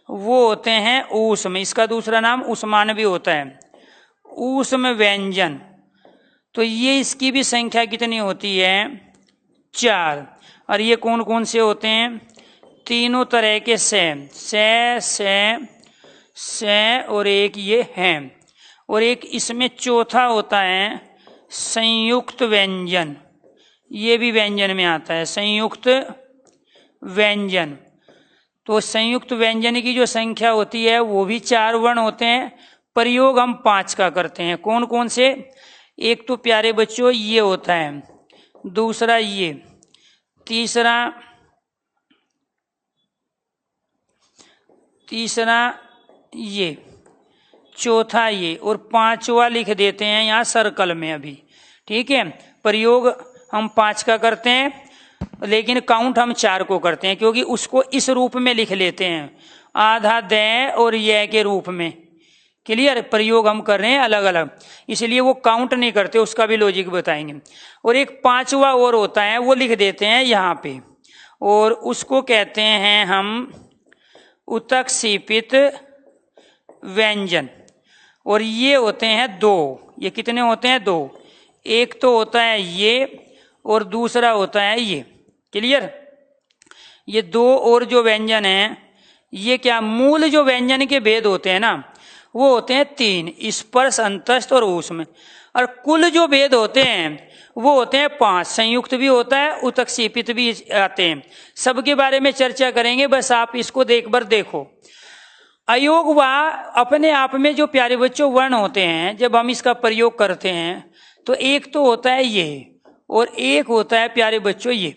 वो होते हैं ऊष्म। इसका दूसरा नाम उष्मान भी होता है, ऊष्म व्यंजन। तो ये इसकी भी संख्या कितनी होती है? 4। और ये कौन कौन से होते हैं? तीनों तरह के से और एक ये हैं। और एक इसमें चौथा होता है संयुक्त व्यंजन। ये भी व्यंजन में आता है, संयुक्त व्यंजन। तो संयुक्त व्यंजन की जो संख्या होती है वो भी 4 वर्ण होते हैं। प्रयोग हम 5 का करते हैं। कौन कौन से? एक तो प्यारे बच्चों ये होता है, दूसरा ये, तीसरा ये, चौथा ये, और 5वां लिख देते हैं यहाँ सर्कल में अभी, ठीक है। प्रयोग हम 5 का करते हैं, लेकिन काउंट हम 4 को करते हैं, क्योंकि उसको इस रूप में लिख लेते हैं, आधा दे और ये के रूप में। क्लियर। प्रयोग हम कर रहे हैं अलग अलग, इसलिए वो काउंट नहीं करते, उसका भी लॉजिक बताएंगे। और एक 5वां और होता है, वो लिख देते हैं यहाँ पे, और उसको कहते हैं हम उत्क्षेपित व्यंजन। और ये होते हैं 2। ये कितने होते हैं? 2। एक तो होता है ये और दूसरा होता है ये। क्लियर। ये 2 और जो व्यंजन हैं, ये क्या मूल जो व्यंजन के भेद होते हैं ना, वो होते हैं 3, स्पर्श, अंतस्थ और ऊष्म। और कुल जो भेद होते हैं वो होते हैं 5, संयुक्त भी होता है, उत्क्षेपित भी आते हैं। सबके बारे में चर्चा करेंगे, बस आप इसको एक बार देखो। अयोग व अपने आप में जो प्यारे बच्चों वर्ण होते हैं, जब हम इसका प्रयोग करते हैं तो एक तो होता है ये और एक होता है प्यारे बच्चों ये।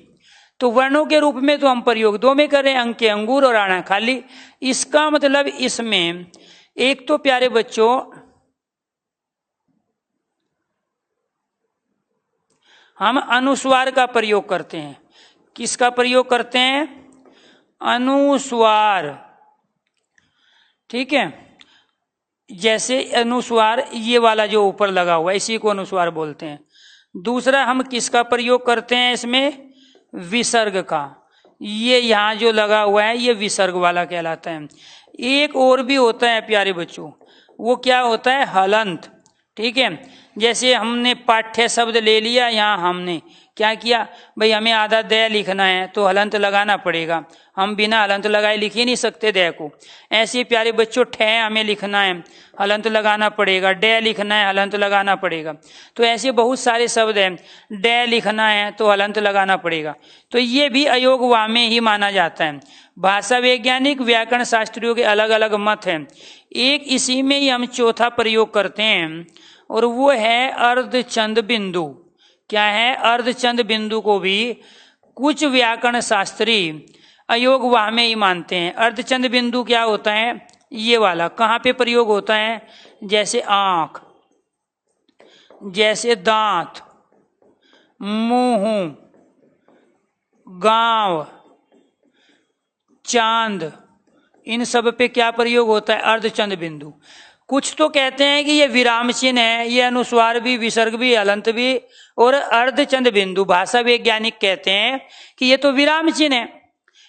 तो वर्णों के रूप में तो हम प्रयोग 2 में कर रहे हैं, अंके अंगूर और आना खाली। इसका मतलब इसमें एक तो प्यारे बच्चों हम अनुस्वार का प्रयोग करते हैं। किसका प्रयोग करते हैं? अनुस्वार। ठीक है। जैसे अनुस्वार ये वाला जो ऊपर लगा हुआ है, इसी को अनुस्वार बोलते हैं। दूसरा हम किसका प्रयोग करते हैं इसमें? विसर्ग का। ये यहाँ जो लगा हुआ है ये विसर्ग वाला कहलाता है। एक और भी होता है प्यारे बच्चों, वो क्या होता है? हलंत। ठीक है। जैसे हमने पाठ्य शब्द ले लिया, यहाँ हमने क्या किया भाई, हमें आधा दय लिखना है तो हलंत लगाना पड़ेगा। हम बिना हलंत लगाए लिख ही नहीं सकते दय को। ऐसे प्यारे बच्चों ठय हमें लिखना है, हलंत लगाना पड़ेगा। डय लिखना है, हलंत लगाना पड़ेगा। तो ऐसे बहुत सारे शब्द हैं, डय लिखना है तो हलंत लगाना पड़ेगा। तो ये भी अयोग वा में ही माना जाता है। भाषा वैज्ञानिक व्याकरण शास्त्रियों के अलग अलग मत हैं। एक इसी में ही हम चौथा प्रयोग करते हैं, और वो है अर्धचंद बिंदु। क्या है? अर्धचंद बिंदु को भी कुछ व्याकरण शास्त्री अयोग वाह में ही मानते हैं। अर्धचंद बिंदु क्या होता है? ये वाला। कहाँ पे प्रयोग होता है? जैसे आंख, जैसे दांत, मुंह, गांव, चांद, इन सब पे क्या प्रयोग होता है? अर्धचंद बिंदु। कुछ तो कहते हैं कि ये विराम चिन्ह है, ये अनुस्वार भी, विसर्ग भी, हलंत भी और अर्धचंद बिंदु। भाषा वैज्ञानिक कहते हैं कि ये तो विराम चिन्ह है,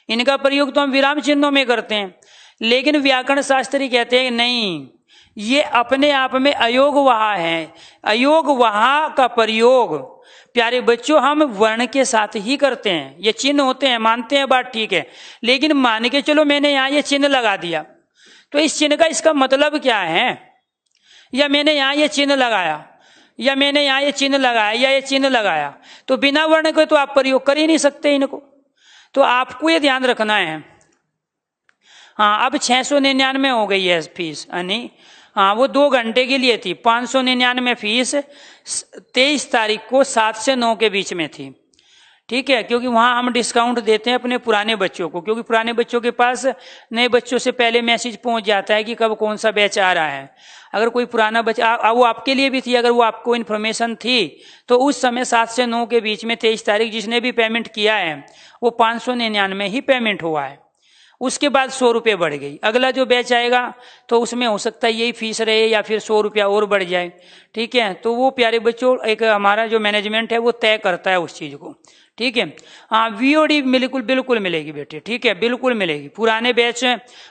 इनका प्रयोग तो हम विराम चिन्हों में करते हैं। लेकिन व्याकरण शास्त्री कहते हैं नहीं, ये अपने आप में अयोग वहा है। अयोग वहा का प्रयोग प्यारे बच्चों हम वर्ण के साथ ही करते हैं। ये चिन्ह होते हैं, मानते हैं बात, ठीक है, लेकिन मान के चलो मैंने यहां ये चिन्ह लगा दिया, तो इस चिन्ह का इसका मतलब क्या है? या मैंने यहां ये चिन्ह लगाया, या मैंने यहां ये चिन्ह लगाया, या ये चिन्ह लगाया, तो बिना वर्ण के तो आप प्रयोग कर ही नहीं सकते इनको। तो आपको ये ध्यान रखना है। हाँ, अब 699 हो गई है फीस, यानी हाँ वो 2 घंटे के लिए थी। 599 फीस 23 तारीख को 7 से 9 के बीच में थी, ठीक है, क्योंकि वहां हम डिस्काउंट देते हैं अपने पुराने बच्चों को, क्योंकि पुराने बच्चों के पास नए बच्चों से पहले मैसेज पहुंच जाता है कि कब कौन सा बैच आ रहा है। अगर कोई पुराना बच्चा, वो आपके लिए भी थी, अगर वो आपको इन्फॉर्मेशन थी तो उस समय 7 से 9 के बीच में 23 तारीख जिसने भी पेमेंट किया है वो 599 ही पेमेंट हुआ है। उसके बाद 100 रुपये बढ़ गई। अगला जो बैच आएगा तो उसमें हो सकता है यही फीस रहे या फिर 100 रुपया और बढ़ जाए, ठीक है। तो वो प्यारे बच्चों एक हमारा जो मैनेजमेंट है वो तय करता है उस चीज को, ठीक है। हाँ, वीओडी बिल्कुल मिलेगी बेटे, ठीक है, बिल्कुल मिलेगी। पुराने बैच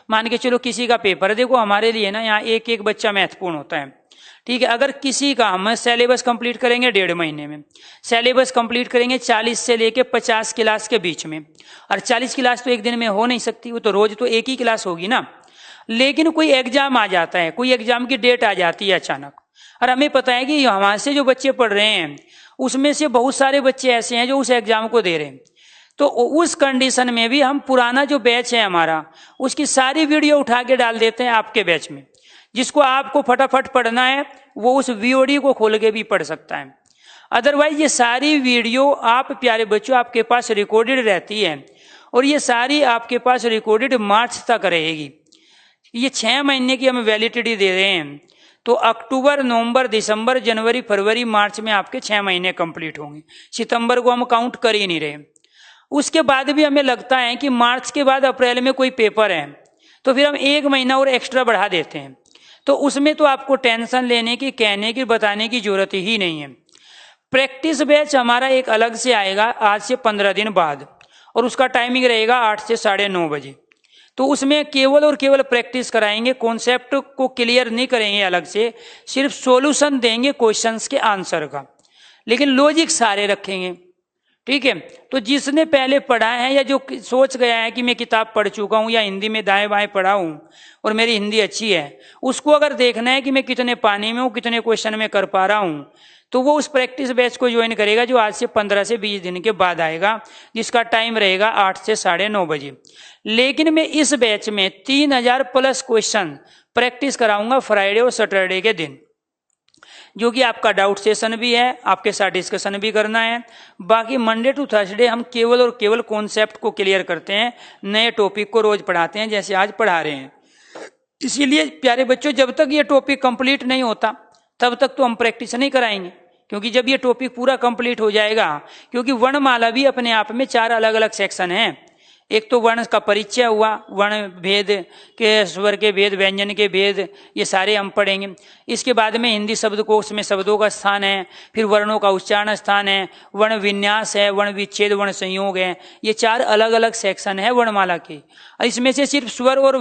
मान के चलो किसी का पेपर, देखो हमारे लिए ना यहाँ एक एक बच्चा महत्वपूर्ण होता है, ठीक है। अगर किसी का हम सिलेबस कंप्लीट करेंगे 1.5 महीने में, सिलेबस कंप्लीट करेंगे 40 से लेके 50 क्लास के बीच में, और 40 क्लास तो एक दिन में हो नहीं सकती, वो तो रोज तो एक ही क्लास होगी ना। लेकिन कोई एग्जाम आ जाता है, कोई एग्जाम की डेट आ जाती है अचानक, और हमें पता है कि हमारे से जो बच्चे पढ़ रहे हैं उसमें से बहुत सारे बच्चे ऐसे हैं जो उस एग्जाम को दे रहे हैं। तो उस कंडीशन में भी हम पुराना जो बैच है हमारा उसकी सारी वीडियो उठा के डाल देते हैं आपके बैच में। जिसको आपको फटाफट पढ़ना है वो उस वीओडी को खोल के भी पढ़ सकता है। अदरवाइज ये सारी वीडियो आप प्यारे बच्चों आपके पास रिकॉर्डेड रहती है, और ये सारी आपके पास रिकॉर्डेड मार्च तक रहेगी। ये 6 महीने की हम वैलिडिटी दे रहे हैं, तो अक्टूबर, नवंबर, दिसंबर, जनवरी, फरवरी, मार्च में आपके 6 महीने कंप्लीट होंगे। सितंबर को हम काउंट कर ही नहीं रहे। उसके बाद भी हमें लगता है कि मार्च के बाद अप्रैल में कोई पेपर है तो फिर हम 1 महीना और एक्स्ट्रा बढ़ा देते हैं। तो उसमें तो आपको टेंशन लेने की, कहने की, बताने की जरूरत ही नहीं है। प्रैक्टिस बैच हमारा एक अलग से आएगा आज से 15 दिन बाद, और उसका टाइमिंग रहेगा 8 से 9:30 बजे। तो उसमें केवल और केवल प्रैक्टिस कराएंगे, कॉन्सेप्ट को क्लियर नहीं करेंगे अलग से, सिर्फ सॉल्यूशन देंगे क्वेश्चंस के आंसर का, लेकिन लॉजिक सारे रखेंगे, ठीक है। तो जिसने पहले पढ़ा है या जो सोच गया है कि मैं किताब पढ़ चुका हूं या हिंदी में दाएं बाएं पढ़ा हूं और मेरी हिंदी अच्छी है, उसको अगर देखना है कि मैं कितने पानी में हूं, कितने क्वेश्चन में कर पा रहा हूं, तो वो उस प्रैक्टिस बैच को ज्वाइन करेगा जो आज से 15 से 20 दिन के बाद आएगा, जिसका टाइम रहेगा 8 से 9:30 बजे। लेकिन मैं इस बैच में 3000 प्लस क्वेश्चन प्रैक्टिस कराऊंगा फ्राइडे और सैटरडे के दिन, जो कि आपका डाउट सेशन भी है, आपके साथ डिस्कशन भी करना है। बाकी मंडे टू थर्सडे हम केवल और केवल कॉन्सेप्ट को क्लियर करते हैं, नए टॉपिक को रोज पढ़ाते हैं जैसे आज पढ़ा रहे हैं। इसीलिए प्यारे बच्चों जब तक ये टॉपिक कंप्लीट नहीं होता तब तक तो हम प्रैक्टिस नहीं कराएंगे, क्योंकि जब ये टॉपिक पूरा कंप्लीट हो जाएगा, क्योंकि वर्णमाला भी अपने आप में 4 अलग अलग सेक्शन हैं। एक तो वर्ण का परिचय हुआ, वर्ण भेद के, स्वर के भेद, व्यंजन के भेद, ये सारे हम पढ़ेंगे। इसके बाद में हिंदी शब्दकोश में शब्दों का स्थान है, फिर वर्णों का उच्चारण स्थान है, वर्ण विन्यास है, वर्ण विच्छेद, वर्ण संयोग है। ये 4 अलग अलग सेक्शन है वर्णमाला के। इसमें से सिर्फ स्वर और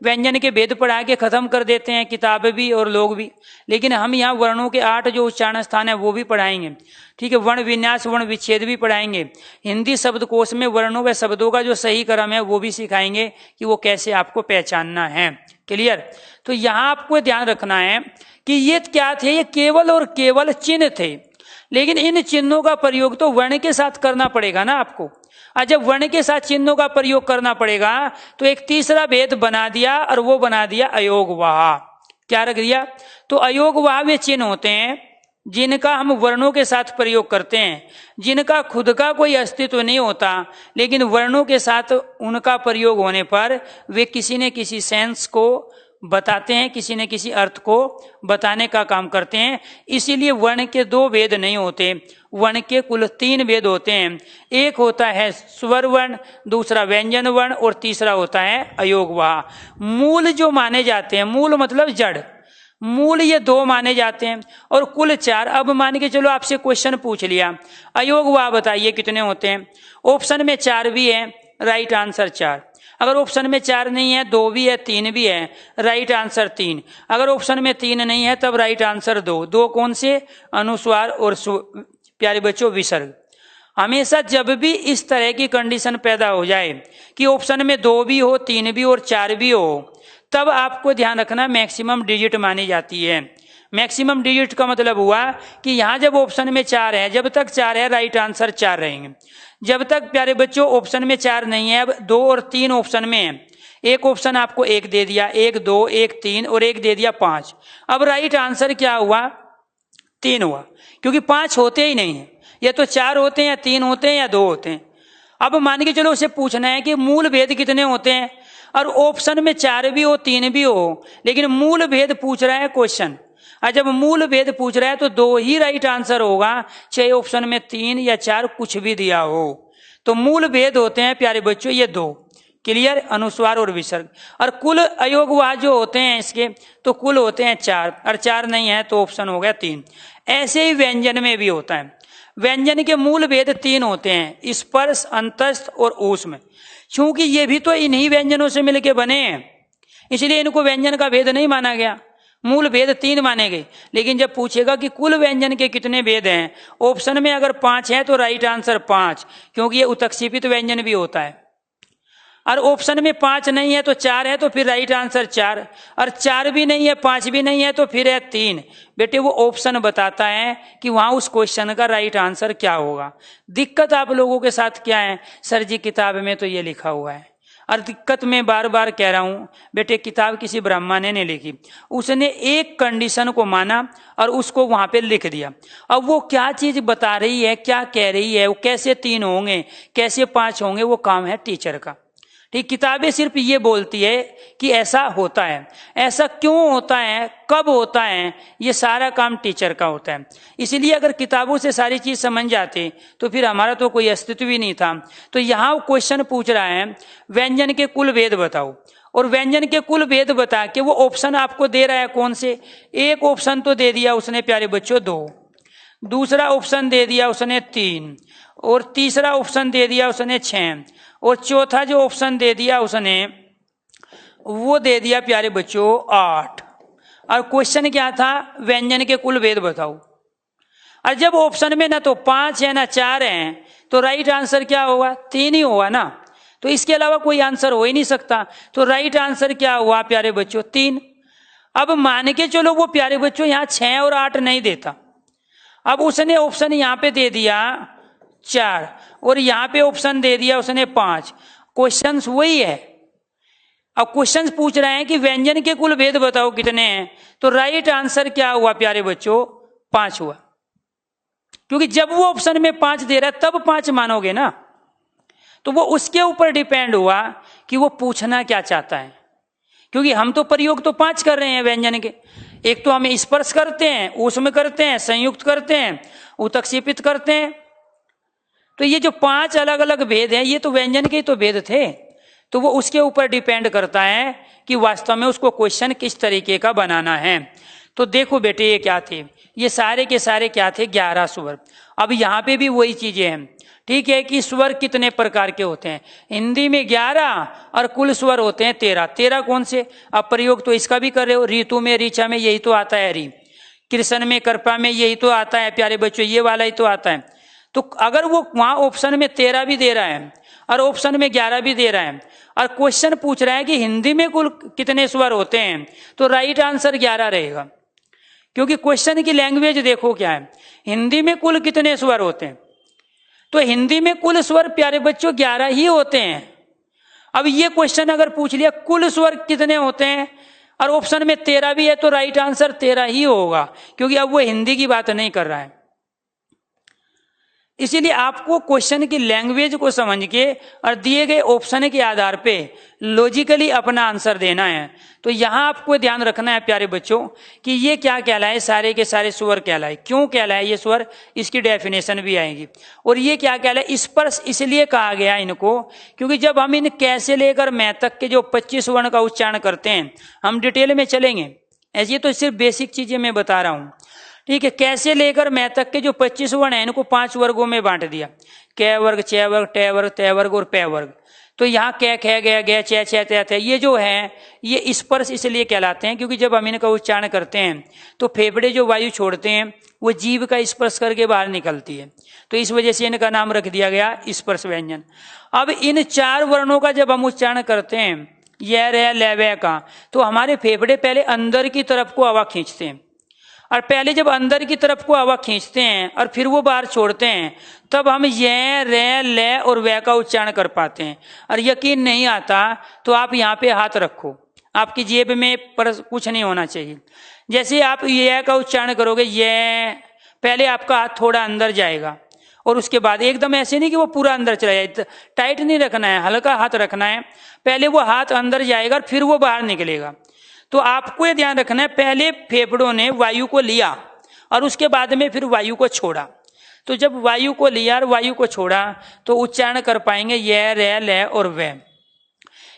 व्यंजन के भेद पढ़ा के खत्म कर देते हैं किताब भी और लोग भी, लेकिन हम यहाँ वर्णों के 8 जो उच्चारण स्थान है वो भी पढ़ाएंगे, ठीक है। वर्ण विन्यास, वर्ण विच्छेद भी पढ़ाएंगे। हिंदी शब्दकोश में वर्णों व शब्दों का जो सही क्रम है वो भी सिखाएंगे कि वो कैसे आपको पहचानना है। क्लियर? तो यहां आपको ध्यान रखना है कि ये क्या थे, ये केवल और केवल चिन्ह थे, लेकिन इन चिन्हों का प्रयोग तो वर्ण के साथ करना पड़ेगा ना आपको। और जब वर्ण के साथ चिन्हों का प्रयोग करना पड़ेगा तो एक तीसरा भेद बना दिया, और वो बना दिया अयोगवाह। क्या रख दिया? तो अयोगवाह वे चिन्ह होते हैं जिनका हम वर्णों के साथ प्रयोग करते हैं, जिनका खुद का कोई अस्तित्व नहीं होता, लेकिन वर्णों के साथ उनका प्रयोग होने पर वे किसी न किसी सेंस को बताते हैं, किसी न किसी अर्थ को बताने का काम करते हैं। इसीलिए वर्ण के 2 भेद नहीं होते, वर्ण के कुल 3 भेद होते हैं। एक होता है स्वर वर्ण, दूसरा व्यंजन वर्ण, और तीसरा होता है अयोगवाह। मूल जो माने जाते हैं, मूल मतलब जड़, मूल ये 2 माने जाते हैं, और कुल 4। अब मान के चलो आपसे क्वेश्चन पूछ लिया अयोगवाह बताइए कितने होते हैं, ऑप्शन में 4 भी है, राइट आंसर 4। अगर ऑप्शन में 4 नहीं है, 2 भी है, 3 भी है, राइट आंसर 3। अगर ऑप्शन में 3 नहीं है तब राइट आंसर 2। 2 कौन से? अनुस्वार और प्यारे बच्चों विसर्ग। हमेशा जब भी इस तरह की कंडीशन पैदा हो जाए कि ऑप्शन में 2 भी हो, 3 भी और 4 भी हो, तब आपको ध्यान रखना मैक्सिमम डिजिट मानी जाती है। मैक्सिमम डिजिट का मतलब हुआ कि यहां जब ऑप्शन में 4 है, जब तक 4 है राइट आंसर 4 रहेंगे। जब तक प्यारे बच्चों ऑप्शन में 4 नहीं है, अब 2 और 3 ऑप्शन में है, एक ऑप्शन आपको 1 दे दिया, 1 2 1 3 और 1 दे दिया 5। अब राइट आंसर क्या हुआ? 3 हुआ, क्योंकि 5 होते ही नहीं है। या तो 4 होते हैं, या 3 होते हैं, या 2 होते हैं। अब मान के चलो उसे पूछना है कि मूल भेद कितने होते हैं, और ऑप्शन में 4 भी हो, 3 भी हो, लेकिन मूल भेद पूछ रहा है क्वेश्चन। और जब मूल भेद पूछ रहा है तो 2 ही राइट आंसर होगा, चाहे ऑप्शन में 3 या 4 कुछ भी दिया हो। तो मूल भेद होते हैं प्यारे बच्चों ये 2। क्लियर? अनुस्वार और विसर्ग। और कुल अयोगवाह जो होते हैं इसके, तो कुल होते हैं 4, और 4 नहीं है तो ऑप्शन हो गया 3। ऐसे ही व्यंजन में भी होता है। व्यंजन के मूल भेद 3 होते हैं, स्पर्श, अंतस्थ और ऊष्म। क्योंकि ये भी तो इन्हीं व्यंजनों से मिलके बने हैं, इसलिए इनको व्यंजन का भेद नहीं माना गया, मूल भेद 3 माने गए। लेकिन जब पूछेगा कि कुल व्यंजन के कितने भेद हैं, ऑप्शन में अगर 5 है तो राइट आंसर 5, क्योंकि ये उत्क्षेपित व्यंजन भी होता है। और ऑप्शन में 5 नहीं है तो 4 है, तो फिर राइट आंसर 4। और 4 भी नहीं है, 5 भी नहीं है, तो फिर है 3। बेटे वो ऑप्शन बताता है कि वहां उस क्वेश्चन का राइट आंसर क्या होगा। दिक्कत आप लोगों के साथ क्या है? सर जी किताब में तो ये लिखा हुआ है। और दिक्कत मैं बार बार कह रहा हूं बेटे, किताब किसी ब्राह्मण ने नहीं लिखी, उसने एक कंडीशन को माना और उसको वहां पे लिख दिया। अब वो क्या चीज बता रही है, क्या कह रही है, वो कैसे 3 होंगे, कैसे 5 होंगे, वो काम है टीचर का। ठीक, किताबें सिर्फ ये बोलती है कि ऐसा होता है, ऐसा क्यों होता है, कब होता है, ये सारा काम टीचर का होता है। इसलिए अगर किताबों से सारी चीज समझ जाते तो फिर हमारा तो कोई अस्तित्व ही नहीं था। तो यहाँ क्वेश्चन पूछ रहा है व्यंजन के कुल भेद बताओ, और व्यंजन के कुल भेद बता के वो ऑप्शन आपको दे रहा है कौन से? एक ऑप्शन तो दे दिया उसने प्यारे बच्चों 2, दूसरा ऑप्शन दे दिया उसने 3, और तीसरा ऑप्शन दे दिया उसने 6, और चौथा जो ऑप्शन दे दिया उसने वो दे दिया प्यारे बच्चों 8। और क्वेश्चन क्या था? व्यंजन के कुल भेद बताओ। और जब ऑप्शन में ना तो 5 है ना 4 है, तो राइट आंसर क्या होगा? 3 ही होगा ना। तो इसके अलावा कोई आंसर हो ही नहीं सकता। तो राइट आंसर क्या हुआ प्यारे बच्चों? 3। अब मान के चलो वो प्यारे बच्चों यहाँ 6 और 8 नहीं देता, अब उसने ऑप्शन यहाँ पे दे दिया 4 और यहाँ पे ऑप्शन दे दिया उसने 5। क्वेश्चन वही है। अब क्वेश्चन पूछ रहे हैं कि व्यंजन के कुल भेद बताओ कितने हैं, तो राइट आंसर क्या हुआ प्यारे बच्चों? 5 हुआ। क्योंकि जब वो ऑप्शन में 5 दे रहा है तब 5 मानोगे ना। तो वो उसके ऊपर डिपेंड हुआ कि वो पूछना क्या चाहता है। क्योंकि हम तो प्रयोग तो 5 कर रहे हैं व्यंजन के। एक तो हम स्पर्श करते हैं, ऊष्म करते हैं, संयुक्त करते हैं, उत्क्षेपित करते हैं। तो ये जो 5 अलग अलग भेद हैं, ये तो व्यंजन के ही तो भेद थे। तो वो उसके ऊपर डिपेंड करता है कि वास्तव में उसको क्वेश्चन किस तरीके का बनाना है। तो देखो बेटे ये क्या थे, ये सारे के सारे क्या थे? 11 स्वर। अब यहाँ पे भी वही चीजें हैं, ठीक है, कि स्वर कितने प्रकार के होते हैं? हिंदी में 11 और कुल स्वर होते हैं 13। 13 कौन से? अब प्रयोग तो इसका भी कर रहे हो, ऋतु में ऋचा में यही तो आता है, री कृष्ण में कृपा में यही तो आता है प्यारे बच्चों, ये वाला ही तो आता है। तो अगर वो वहां ऑप्शन में 13 भी दे रहा है और ऑप्शन में 11 भी दे रहा है और क्वेश्चन पूछ रहा है कि हिंदी में कुल कितने स्वर होते हैं, तो राइट आंसर 11 रहेगा। क्योंकि क्वेश्चन की लैंग्वेज देखो क्या है, हिंदी में कुल कितने स्वर होते हैं, तो हिंदी में कुल स्वर प्यारे बच्चों 11 ही होते हैं। अब ये क्वेश्चन अगर पूछ लिया कुल स्वर कितने होते हैं और ऑप्शन में 13 भी है, तो राइट आंसर 13 ही होगा, क्योंकि अब वो हिंदी की बात नहीं कर रहा है। इसीलिए आपको क्वेश्चन की लैंग्वेज को समझ के और दिए गए ऑप्शन के आधार पे लॉजिकली अपना आंसर देना है। तो यहां आपको ध्यान रखना है प्यारे बच्चों कि ये क्या कहलाए, सारे के सारे स्वर कहलाए। क्यों कहलाए ये स्वर, इसकी डेफिनेशन भी आएगी। और ये क्या कहलाए, स्पर्श इसलिए कहा गया इनको क्योंकि जब हम इन कैसे लेकर मैं तक के जो 25 वर्ण का उच्चारण करते हैं, हम डिटेल में चलेंगे, ऐसी तो सिर्फ बेसिक चीजें मैं बता रहा हूं, ठीक है। कैसे लेकर मैं तक के जो 25 वर्ण है इनको 5 वर्गों में बांट दिया, कै वर्ग, च वर्ग, टे वर्ग, तय वर्ग और पै वर्ग। तो यहाँ कै खे गया गया चे छे ते थे, ये जो है ये स्पर्श इसलिए कहलाते हैं क्योंकि जब हम इनका उच्चारण करते हैं तो फेफड़े जो वायु छोड़ते हैं वो जीभ का स्पर्श करके बाहर निकलती है, तो इस वजह से इनका नाम रख दिया गया स्पर्श व्यंजन। अब इन 4 वर्णों का जब हम उच्चारण करते हैं य रे ल व का, तो हमारे फेफड़े पहले अंदर की तरफ को हवा खींचते हैं, और पहले जब अंदर की तरफ को हवा खींचते हैं और फिर वो बाहर छोड़ते हैं, तब हम ये रे ले और वे का उच्चारण कर पाते हैं। और यकीन नहीं आता तो आप यहाँ पे हाथ रखो, आपकी जेब में पर कुछ नहीं होना चाहिए। जैसे आप ये का उच्चारण करोगे, ये पहले आपका हाथ थोड़ा अंदर जाएगा और उसके बाद एकदम ऐसे नहीं कि वो पूरा अंदर चला जाए, टाइट नहीं रखना है, हल्का हाथ रखना है। पहले वो हाथ अंदर जाएगा और फिर वो बाहर निकलेगा। तो आपको ये ध्यान रखना है, पहले फेफड़ों ने वायु को लिया और उसके बाद में फिर वायु को छोड़ा। तो जब वायु को लिया और वायु को छोड़ा तो उच्चारण कर पाएंगे ये रे ले और वे।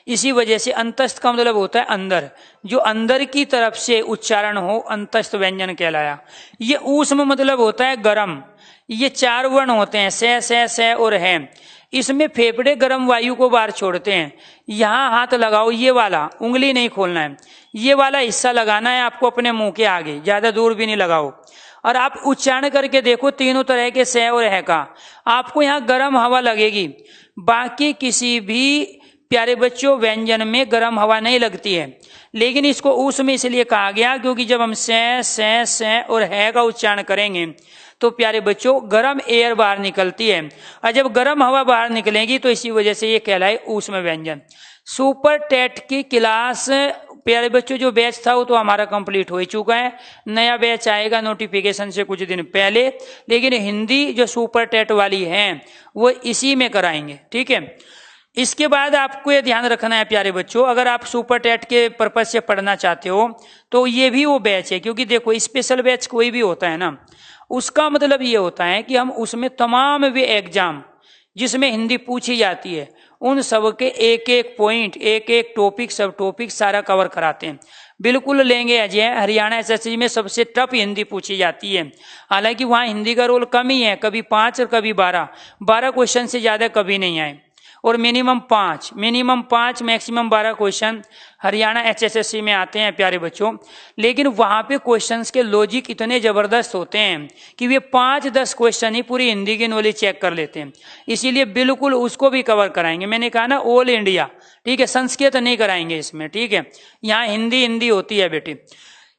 इसी वजह से अंतस्थ का मतलब होता है अंदर, जो अंदर की तरफ से उच्चारण हो अंतस्थ व्यंजन कहलाया। ये ऊष्म मतलब होता है गर्म। ये 4 वर्ण होते हैं से और है। इसमें फेफड़े गर्म वायु को बाहर छोड़ते हैं। यहाँ हाथ लगाओ, ये वाला उंगली नहीं खोलना है, ये वाला हिस्सा लगाना है आपको अपने मुंह के आगे, ज्यादा दूर भी नहीं लगाओ। और आप उच्चारण करके देखो तीनों तरह के से और है का, आपको यहाँ गर्म हवा लगेगी। बाकी किसी भी प्यारे बच्चों व्यंजन में गर्म हवा नहीं लगती है, लेकिन इसको ऊष्म इसलिए कहा गया क्योंकि जब हम से और है का उच्चारण करेंगे तो प्यारे बच्चों गर्म एयर बाहर निकलती है, और जब गर्म हवा बाहर निकलेगी तो इसी वजह से ये कहलाए ऊष्म व्यंजन। सुपर टेट की क्लास प्यारे बच्चों जो बैच था वो तो हमारा कंप्लीट हो ही चुका है, नया बैच आएगा नोटिफिकेशन से कुछ दिन पहले, लेकिन हिंदी जो सुपर टेट वाली है वो इसी में कराएंगे, ठीक है। इसके बाद आपको ये ध्यान रखना है प्यारे बच्चों, अगर आप सुपर टेट के पर्पज से पढ़ना चाहते हो तो ये भी वो बैच है, क्योंकि देखो स्पेशल बैच कोई भी होता है ना, उसका मतलब ये होता है कि हम उसमें तमाम वे एग्जाम जिसमें हिंदी पूछी जाती है उन सब के एक एक पॉइंट, एक एक टॉपिक, सब टॉपिक सारा कवर कराते हैं। बिल्कुल लेंगे अजय, हरियाणा एसएससी में सबसे टफ हिंदी पूछी जाती है। हालांकि वहाँ हिंदी का रोल कम ही है, कभी 5 और कभी 12 क्वेश्चन से ज्यादा कभी नहीं आए, और minimum 5 maximum 12 question Haryana HSSC में आते हैं प्यारे बच्चों। लेकिन वहां पे क्वेश्चंस के लॉजिक इतने जबरदस्त होते हैं कि वे 5-10 क्वेश्चन ही पूरी हिंदी की नॉलेज चेक कर लेते हैं, इसीलिए बिल्कुल उसको भी कवर कराएंगे। मैंने कहा ना ऑल इंडिया, ठीक है, संस्कृत नहीं कराएंगे इसमें, ठीक है, यहाँ हिंदी होती है बेटी।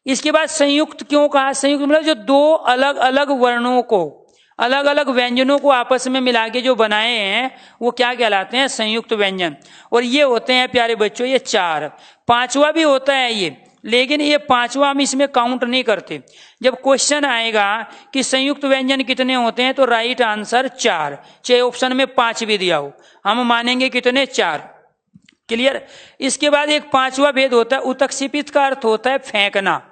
इसके बाद संयुक्त क्यों कहा? संयुक्त मतलब जो 2 अलग अलग वर्णों को, अलग अलग व्यंजनों को आपस में मिला के जो बनाए हैं वो क्या कहलाते हैं? संयुक्त व्यंजन। और ये होते हैं प्यारे बच्चों ये 4, 5वां भी होता है ये, लेकिन ये 5वां हम इसमें काउंट नहीं करते। जब क्वेश्चन आएगा कि संयुक्त व्यंजन कितने होते हैं तो राइट आंसर 4, चाहे ऑप्शन में 5 भी दिया हो, हम मानेंगे कितने? 4। क्लियर? इसके बाद एक 5वां भेद होता है उत्क्षेपित का अर्थ होता है फेंकना।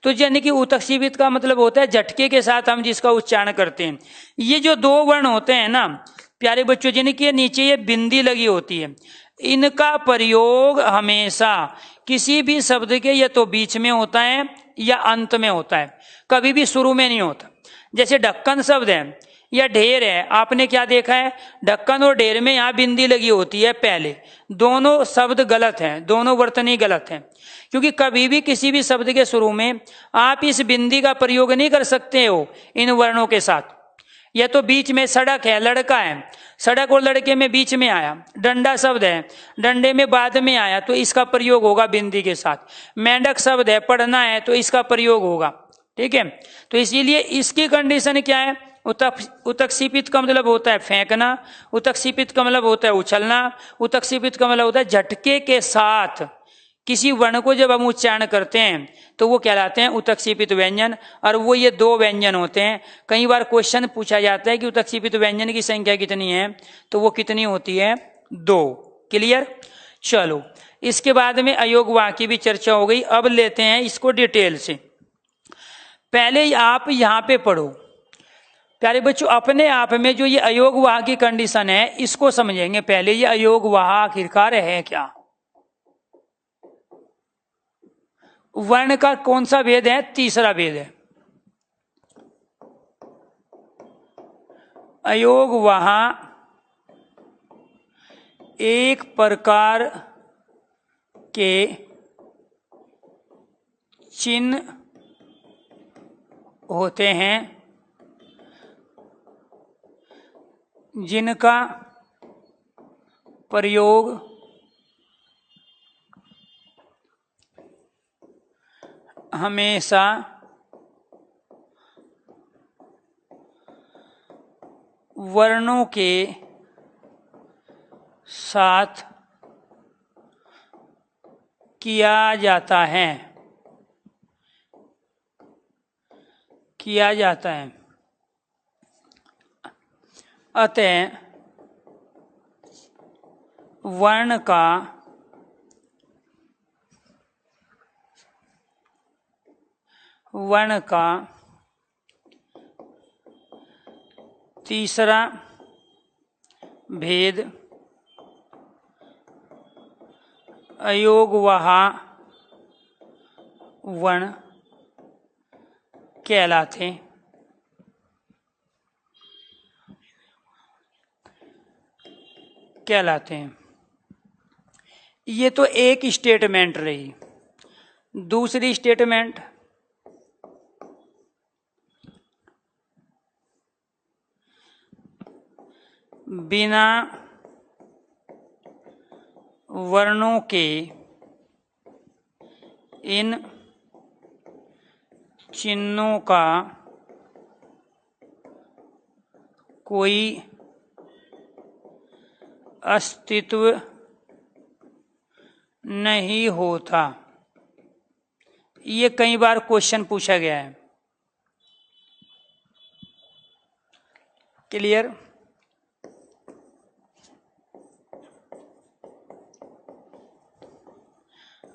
तो यानी कि उत्क्षेपित का मतलब होता है झटके के साथ हम जिसका उच्चारण करते हैं। ये जो 2 वर्ण होते हैं ना प्यारे बच्चों, यानी कि नीचे ये बिंदी लगी होती है, इनका प्रयोग हमेशा किसी भी शब्द के या तो बीच में होता है या अंत में होता है, कभी भी शुरू में नहीं होता। जैसे ढक्कन शब्द है या ढेर है, आपने क्या देखा है? ढक्कन और ढेर में यहाँ बिंदी लगी होती है पहले। दोनों शब्द गलत हैं, दोनों वर्तनी गलत हैं, क्योंकि कभी भी किसी भी शब्द के शुरू में आप इस बिंदी का प्रयोग नहीं कर सकते हो इन वर्णों के साथ। या तो बीच में सड़क है, लड़का है, सड़क और लड़के में बीच में आया। डंडा शब्द है, डंडे में बाद में आया तो इसका प्रयोग होगा बिंदी के साथ। मेंढक शब्द है, पढ़ना है, तो इसका प्रयोग होगा, ठीक है। तो इसीलिए इसकी कंडीशन क्या है? उत्क्षेपित का मतलब होता है फेंकना, उत्क्षेपित का मतलब होता है उछलना, उत्क्षेपित का मतलब होता है झटके के साथ किसी वर्ण को जब हम उच्चारण करते हैं तो वो कहलाते हैं उत्क्षेपित व्यंजन। और वो ये 2 व्यंजन होते हैं। कई बार क्वेश्चन पूछा जाता है कि उत्क्षेपित व्यंजन की संख्या कितनी है, तो वो कितनी होती है? 2। क्लियर? चलो, इसके बाद में अयोग वाक्य की भी चर्चा हो गई। अब लेते हैं इसको डिटेल से। पहले आप यहां पे पढ़ो प्यारे बच्चों, अपने आप में जो ये अयोग वाह की कंडीशन है इसको समझेंगे। पहले ये अयोग वाह आखिरकार है क्या? वर्ण का कौन सा भेद है? तीसरा भेद है। अयोग वाह एक प्रकार के चिन्ह होते हैं जिनका प्रयोग हमेशा वर्णों के साथ किया जाता है अतः वर्ण का तीसरा भेद अयोगवाह वर्ण कहलाते हैं। ये तो एक स्टेटमेंट रही। दूसरी स्टेटमेंट, बिना वर्णों के इन चिन्हों का कोई अस्तित्व नहीं होता। ये कई बार क्वेश्चन पूछा गया है। क्लियर?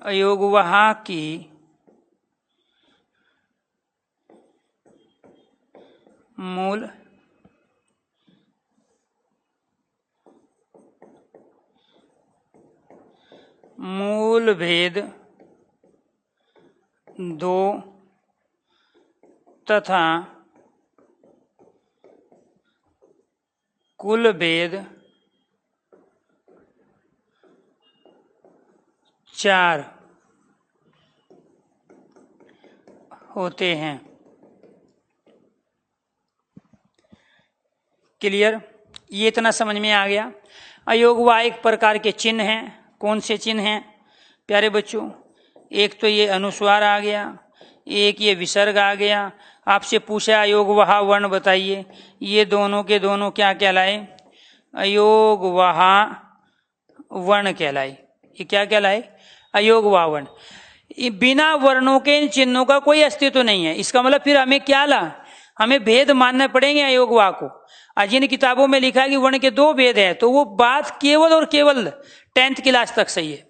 अयोगवाह की मूल भेद दो तथा कुल भेद 4 होते हैं। क्लियर? ये इतना समझ में आ गया। अयोगवाह एक प्रकार के चिन्ह हैं। कौन से चिन्ह हैं प्यारे बच्चों? एक तो ये अनुस्वार आ गया, एक ये विसर्ग आ गया। आपसे पूछा अयोगवाह वर्ण बताइए, ये दोनों के दोनों क्या कहलाए? अयोगवाह वर्ण कहलाए। ये क्या कहलाए? अयोगवाह वर्ण। बिना वर्णों के इन चिन्हों का कोई अस्तित्व नहीं है। इसका मतलब फिर हमें क्या हमें भेद मानने पड़ेंगे अयोगवाह को। जिन किताबों में लिखा है कि वर्ण के 2 भेद है, तो वो बात केवल और केवल 10th क्लास तक सही है,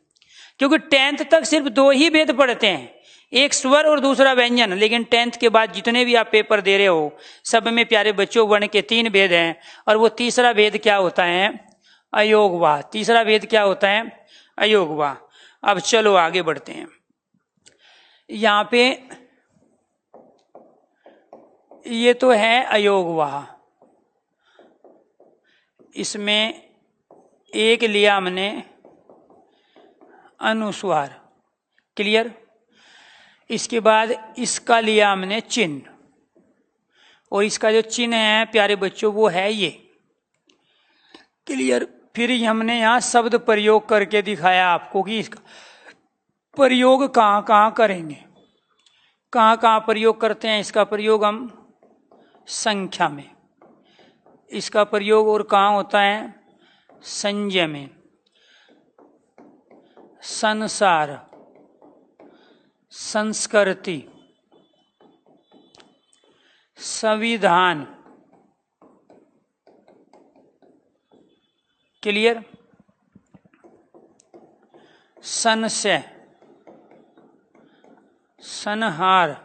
क्योंकि 10th तक सिर्फ 2 ही भेद पढ़ते हैं, एक स्वर और दूसरा व्यंजन। लेकिन 10th के बाद जितने भी आप पेपर दे रहे हो, सब में प्यारे बच्चों वर्ण के 3 भेद हैं, और वो तीसरा भेद क्या होता है? अयोगवाह। तीसरा भेद क्या होता है? अयोगवाह। अब चलो आगे बढ़ते हैं। यहां पे ये तो है अयोगवाह, इसमें एक लिया हमने अनुस्वार। क्लियर? इसके बाद इसका लिया हमने चिन्ह, और इसका जो चिन्ह है प्यारे बच्चों वो है ये। क्लियर? फिर हमने यहां शब्द प्रयोग करके दिखाया आपको कि इसका प्रयोग कहां कहां करेंगे, कहां कहां प्रयोग करते हैं। इसका प्रयोग हम संख्या में, इसका प्रयोग और कहां होता है? संज्ञा में, संसार, संस्कृति, संविधान। क्लियर? संशय, संहार,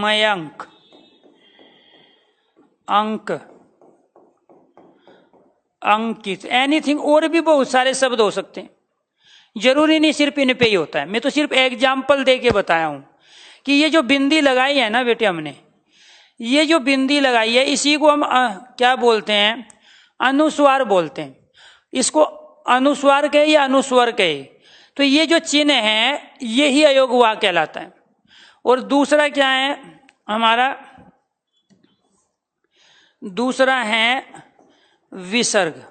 मयंक, अंक, अंकित, एनीथिंग। और भी बहुत सारे शब्द हो सकते हैं, जरूरी नहीं सिर्फ इन पे ही होता है। मैं तो सिर्फ एग्जाम्पल दे के बताया हूं कि ये जो बिंदी लगाई है ना बेटे हमने, ये जो बिंदी लगाई है इसी को हम क्या बोलते हैं? अनुस्वार बोलते हैं इसको, अनुस्वार कहे या अनुस्वर कहे। तो ये जो चिन्ह है ये ही अयोग वाक्य कहलाता है। और दूसरा क्या है हमारा, दूसरा है विसर्ग।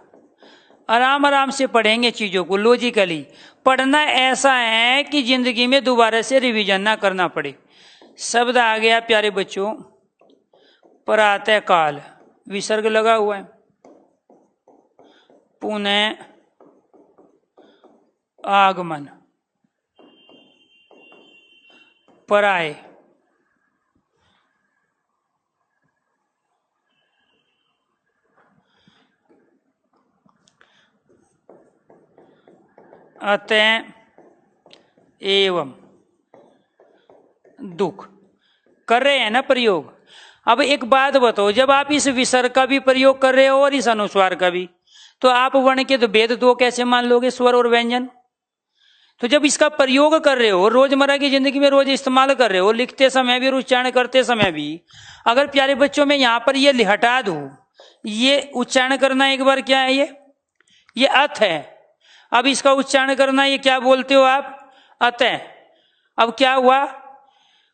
आराम आराम से पढ़ेंगे चीजों को, लॉजिकली पढ़ना ऐसा है कि जिंदगी में दोबारा से रिवीजन ना करना पड़े। शब्द आ गया प्यारे बच्चों, प्रातः काल, विसर्ग लगा हुआ है। पुनः आगमन, पराय, अतः एवं, दुख कर रहे हैं ना प्रयोग। अब एक बात बताओ, जब आप इस विसर्ग का भी प्रयोग कर रहे हो और इस अनुस्वार का भी, तो आप वर्ण के तो भेद दो कैसे मान लोगे, स्वर और व्यंजन। तो जब इसका प्रयोग कर रहे हो, रोजमर्रा की जिंदगी में रोज इस्तेमाल कर रहे हो, लिखते समय भी और उच्चारण करते समय भी, अगर प्यारे बच्चों में यहां पर ये हटा दो, ये उच्चारण करना एक बार क्या है, ये अथ है। अब इसका उच्चारण करना, ये क्या बोलते हो आप, अतः। अब क्या हुआ,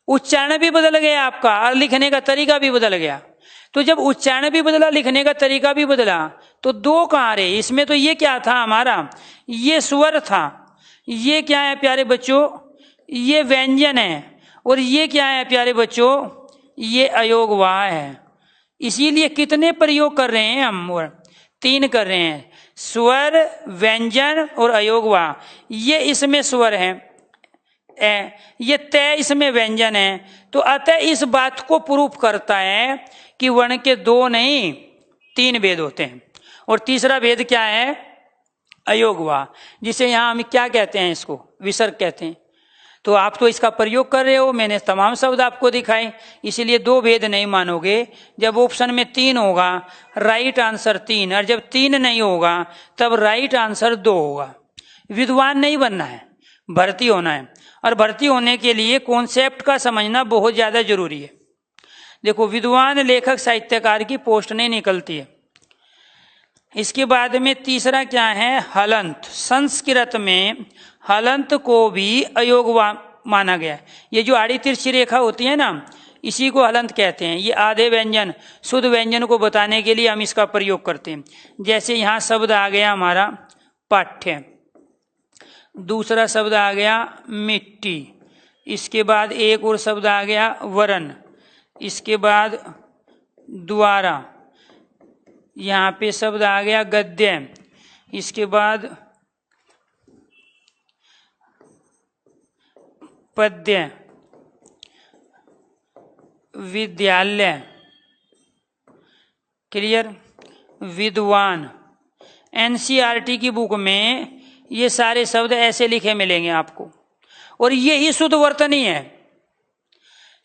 उच्चारण भी बदल गया आपका और लिखने का तरीका भी बदल गया। तो जब उच्चारण भी बदला, लिखने का तरीका भी बदला, तो दो कहां रहे इसमें। तो ये क्या था हमारा, ये स्वर था, ये क्या है प्यारे बच्चों, ये व्यंजन है, और ये क्या है प्यारे बच्चों, ये अयोगवाह है। इसीलिए कितने प्रयोग कर रहे हैं हम, और 3 कर रहे हैं, स्वर, व्यंजन और अयोगवाह। ये इसमें स्वर है, ये तय इसमें व्यंजन है। तो अतः इस बात को प्रूफ करता है कि वर्ण के 2 नहीं 3 भेद होते हैं। और तीसरा भेद क्या है, अयोगवाह, जिसे यहां हम क्या कहते हैं, इसको विसर्ग कहते हैं। तो आप तो इसका प्रयोग कर रहे हो, मैंने तमाम शब्द आपको दिखाए, इसीलिए 2 भेद नहीं मानोगे। जब ऑप्शन में 3 होगा, राइट आंसर 3, और जब 3 नहीं होगा तब राइट आंसर 2 होगा। विद्वान नहीं बनना है, भर्ती होना है। और भर्ती होने के लिए कॉन्सेप्ट का समझना बहुत ज्यादा जरूरी है। देखो, विद्वान लेखक साहित्यकार की पोस्ट नहीं निकलती है। इसके बाद में तीसरा क्या है, हलंत। संस्कृत में हलंत को भी अयोगवाह माना गया है। ये जो आड़ी तिरछी रेखा होती है ना, इसी को हलंत कहते हैं। ये आधे व्यंजन, शुद्ध व्यंजन को बताने के लिए हम इसका प्रयोग करते हैं। जैसे यहां शब्द आ गया हमारा पाठ्य, दूसरा शब्द आ गया मिट्टी, इसके बाद एक और शब्द आ गया वरण, इसके बाद द्वारा, यहां पे शब्द आ गया गद्य, इसके बाद पद्य, विद्यालय, क्लियर, विद्वान। एनसीईआरटी की बुक में ये सारे शब्द ऐसे लिखे मिलेंगे आपको, और यही शुद्ध वर्तनी है।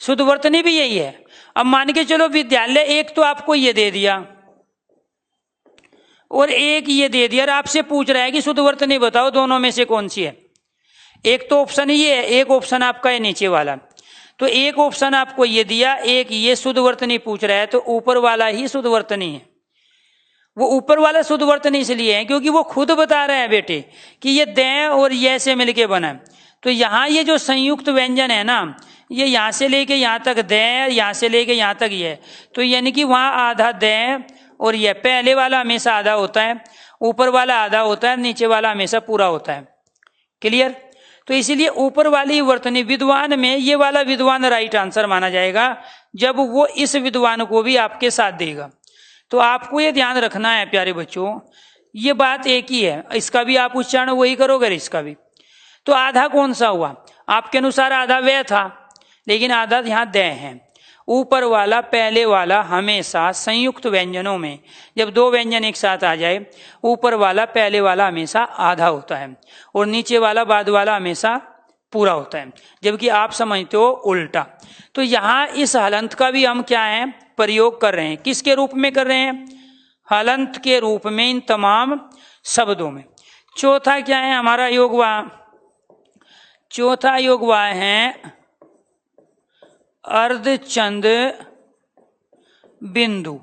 शुद्ध वर्तनी भी यही है। अब मान के चलो विद्यालय एक तो आपको ये दे दिया और एक ये दे दिया, और आपसे पूछ रहा है कि शुद्ध वर्तनी बताओ दोनों में से कौन सी है। एक तो ऑप्शन ये है, एक ऑप्शन आपका है नीचे वाला। तो एक ऑप्शन आपको ये दिया, एक ये शुद्ध वर्तनी पूछ रहा है, तो ऊपर वाला ही शुद्ध वर्तनी है। वो ऊपर वाला शुद्ध वर्तनी इसलिए है क्योंकि वो खुद बता रहा है बेटे कि ये दे और ये से मिलके बना। तो यहाँ ये जो संयुक्त व्यंजन है ना, ये यहाँ से लेके यहाँ तक दे, यहाँ से लेके यहाँ तक ये, तो यानी कि वहां आधा दे और ये पहले वाला हमेशा आधा होता है, ऊपर वाला आधा होता है, नीचे वाला हमेशा पूरा होता है। क्लियर। तो इसीलिए ऊपर वाली वर्तनी विद्वान में ये वाला विद्वान राइट आंसर माना जाएगा जब वो इस विद्वान को भी आपके साथ देगा। तो आपको ये ध्यान रखना है प्यारे बच्चों, ये बात एक ही है, इसका भी आप उच्चारण वही करोगे, इसका भी। तो आधा कौन सा हुआ आपके अनुसार, आधा वह था, लेकिन आधा यहाँ दे है। ऊपर वाला पहले वाला हमेशा संयुक्त व्यंजनों में जब 2 व्यंजन एक साथ आ जाए, ऊपर वाला पहले वाला हमेशा आधा होता है और नीचे वाला बाद वाला हमेशा पूरा होता है, जबकि आप समझते हो उल्टा। तो यहां इस हलंत का भी हम क्या है प्रयोग कर रहे हैं, किसके रूप में कर रहे हैं, हलंत के रूप में इन तमाम शब्दों में। चौथा क्या है हमारा योगवाह, चौथा योगवाह है अर्धचंद बिंदु।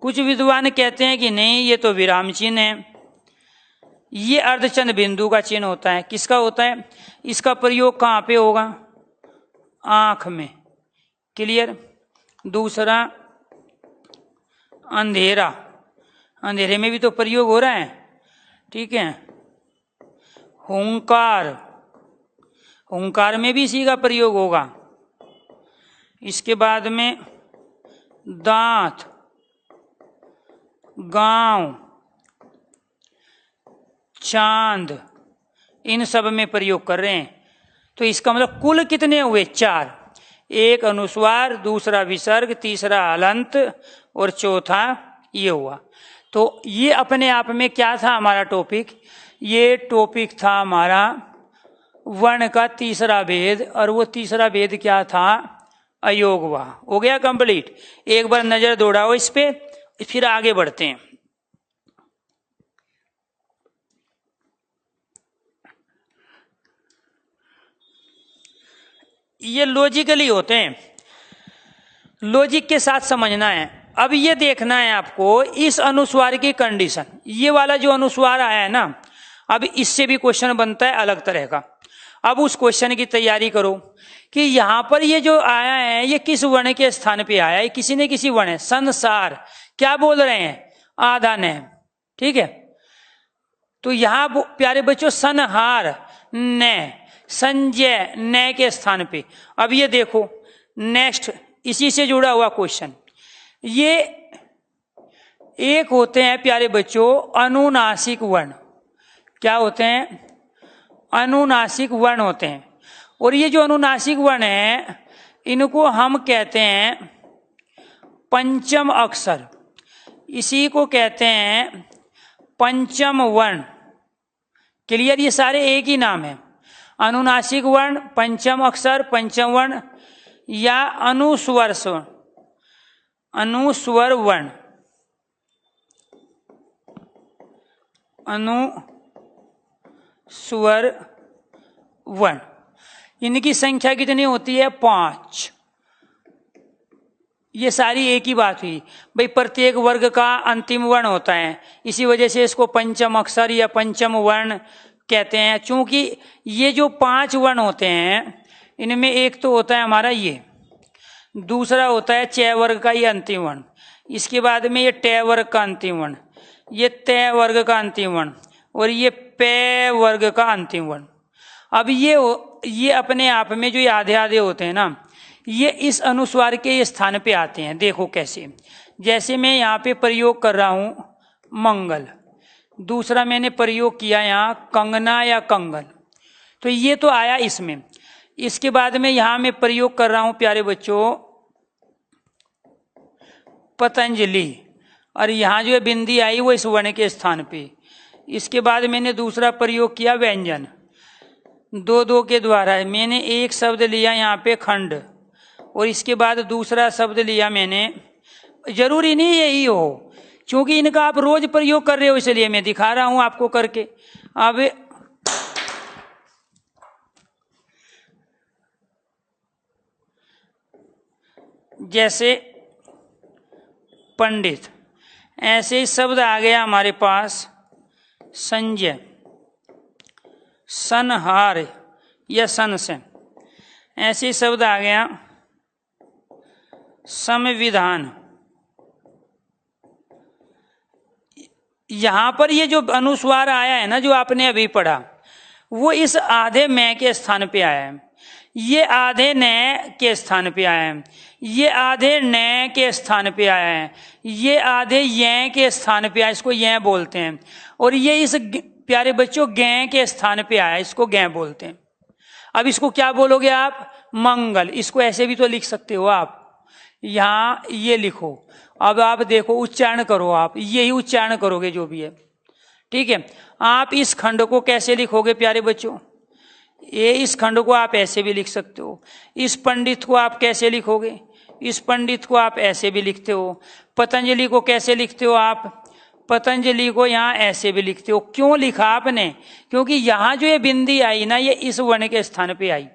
कुछ विद्वान कहते हैं कि नहीं, ये तो विराम चिन्ह है, ये अर्धचंद्र बिंदु का चिन्ह होता है। किसका होता है? इसका प्रयोग कहाँ पे होगा? आंख में। क्लियर? दूसरा अंधेरा, अंधेरे में भी तो प्रयोग हो रहा है। ठीक है। हुंकार, हुंकार में भी इसी का प्रयोग होगा। इसके बाद में दांत, गांव, चांद, इन सब में प्रयोग कर रहे हैं। तो इसका मतलब कुल कितने हुए? 4। एक अनुस्वार, दूसरा विसर्ग, तीसरा हलंत और चौथा ये हुआ। तो ये अपने आप में क्या था हमारा टॉपिक? ये टॉपिक था हमारा वर्ण का तीसरा भेद, और वो तीसरा भेद क्या था? अयोगवा। हो गया कंप्लीट। एक बार नजर दौड़ाओ इस पे, फिर आगे बढ़ते हैं। ये लॉजिकली होते हैं, लॉजिक के साथ समझना है। अब ये देखना है आपको इस अनुस्वार की कंडीशन। ये वाला जो अनुस्वार आया है ना, अब इससे भी क्वेश्चन बनता है अलग तरह का। अब उस क्वेश्चन की तैयारी करो कि यहां पर ये जो आया है ये किस वर्ण के स्थान पे आया है। किसी ने किसी वर्ण है। संसार क्या बोल रहे हैं? आधा न। ठीक है। तो यहां प्यारे बच्चों संहार न, संजय न के स्थान पे। अब ये देखो नेक्स्ट इसी से जुड़ा हुआ क्वेश्चन। ये एक होते हैं प्यारे बच्चों अनुनासिक वर्ण। क्या होते हैं? अनुनासिक वर्ण होते हैं। और ये जो अनुनासिक वर्ण है इनको हम कहते हैं पंचम अक्षर। इसी को कहते हैं पंचम वर्ण। क्लियर? ये सारे एक ही नाम है। अनुनासिक वर्ण, पंचम अक्षर, पंचम वर्ण या अनुस्वर स्वर्ण, अनुस्वर वर्ण, अनुस्वर वर्ण। इनकी संख्या कितनी होती है? 5। ये सारी एक ही बात हुई भाई, प्रत्येक वर्ग का अंतिम वर्ण होता है, इसी वजह से इसको पंचम अक्षर या पंचम वर्ण कहते हैं। चूंकि ये जो 5 वर्ण होते हैं इनमें एक तो होता है हमारा ये, दूसरा होता है च वर्ग का ये अंतिम वर्ण, इसके बाद में ये ट वर्ग का अंतिम वर्ण, ये त वर्ग का अंतिम वर्ण और ये प वर्ग का अंतिम वर्ण। अब ये अपने आप में जो ये आधे आधे होते हैं ना, ये इस अनुस्वार के स्थान पे आते हैं। देखो कैसे, जैसे मैं यहाँ पे प्रयोग कर रहा हूं मंगल, दूसरा मैंने प्रयोग किया यहाँ कंगना या कंगल, तो ये तो आया इसमें। इसके बाद में यहां मैं प्रयोग कर रहा हूं प्यारे बच्चों पतंजलि, और यहां जो है बिंदी आई वो इस वर्ण के स्थान पे। इसके बाद मैंने दूसरा प्रयोग किया व्यंजन, 2 के द्वारा मैंने एक शब्द लिया यहाँ पे खंड, और इसके बाद दूसरा शब्द लिया मैंने, जरूरी नहीं यही हो क्योंकि इनका आप रोज प्रयोग कर रहे हो इसलिए मैं दिखा रहा हूं आपको करके। अब जैसे पंडित, ऐसे शब्द आ गया हमारे पास संजय, संहार या सन से, ऐसे शब्द आ गया संविधान। यहां पर ये जो अनुस्वार आया है ना, जो आपने अभी पढ़ा, वो इस आधे मैं के स्थान पे आया है, ये आधे न के स्थान पे आया है, ये आधे न के स्थान पे आया है, ये आधे य के स्थान पे आया, इसको य बोलते हैं, और ये इस प्यारे बच्चों ग के स्थान पे आया, इसको ग बोलते हैं। अब इसको क्या बोलोगे आप? मंगल। इसको ऐसे भी तो लिख सकते हो आप, यहां ये लिखो। अब आप देखो उच्चारण करो, आप यही उच्चारण करोगे जो भी है। ठीक है। आप इस खंड को कैसे लिखोगे प्यारे बच्चों? ये इस खंड को आप ऐसे भी लिख सकते हो। इस पंडित को आप कैसे लिखोगे? इस पंडित को आप ऐसे भी लिखते हो। पतंजलि को कैसे लिखते हो आप? पतंजलि को यहाँ ऐसे भी लिखते हो। क्यों लिखा आपने? क्योंकि यहाँ जो ये बिंदी आई ना, ये इस वर्ण के स्थान पे आई।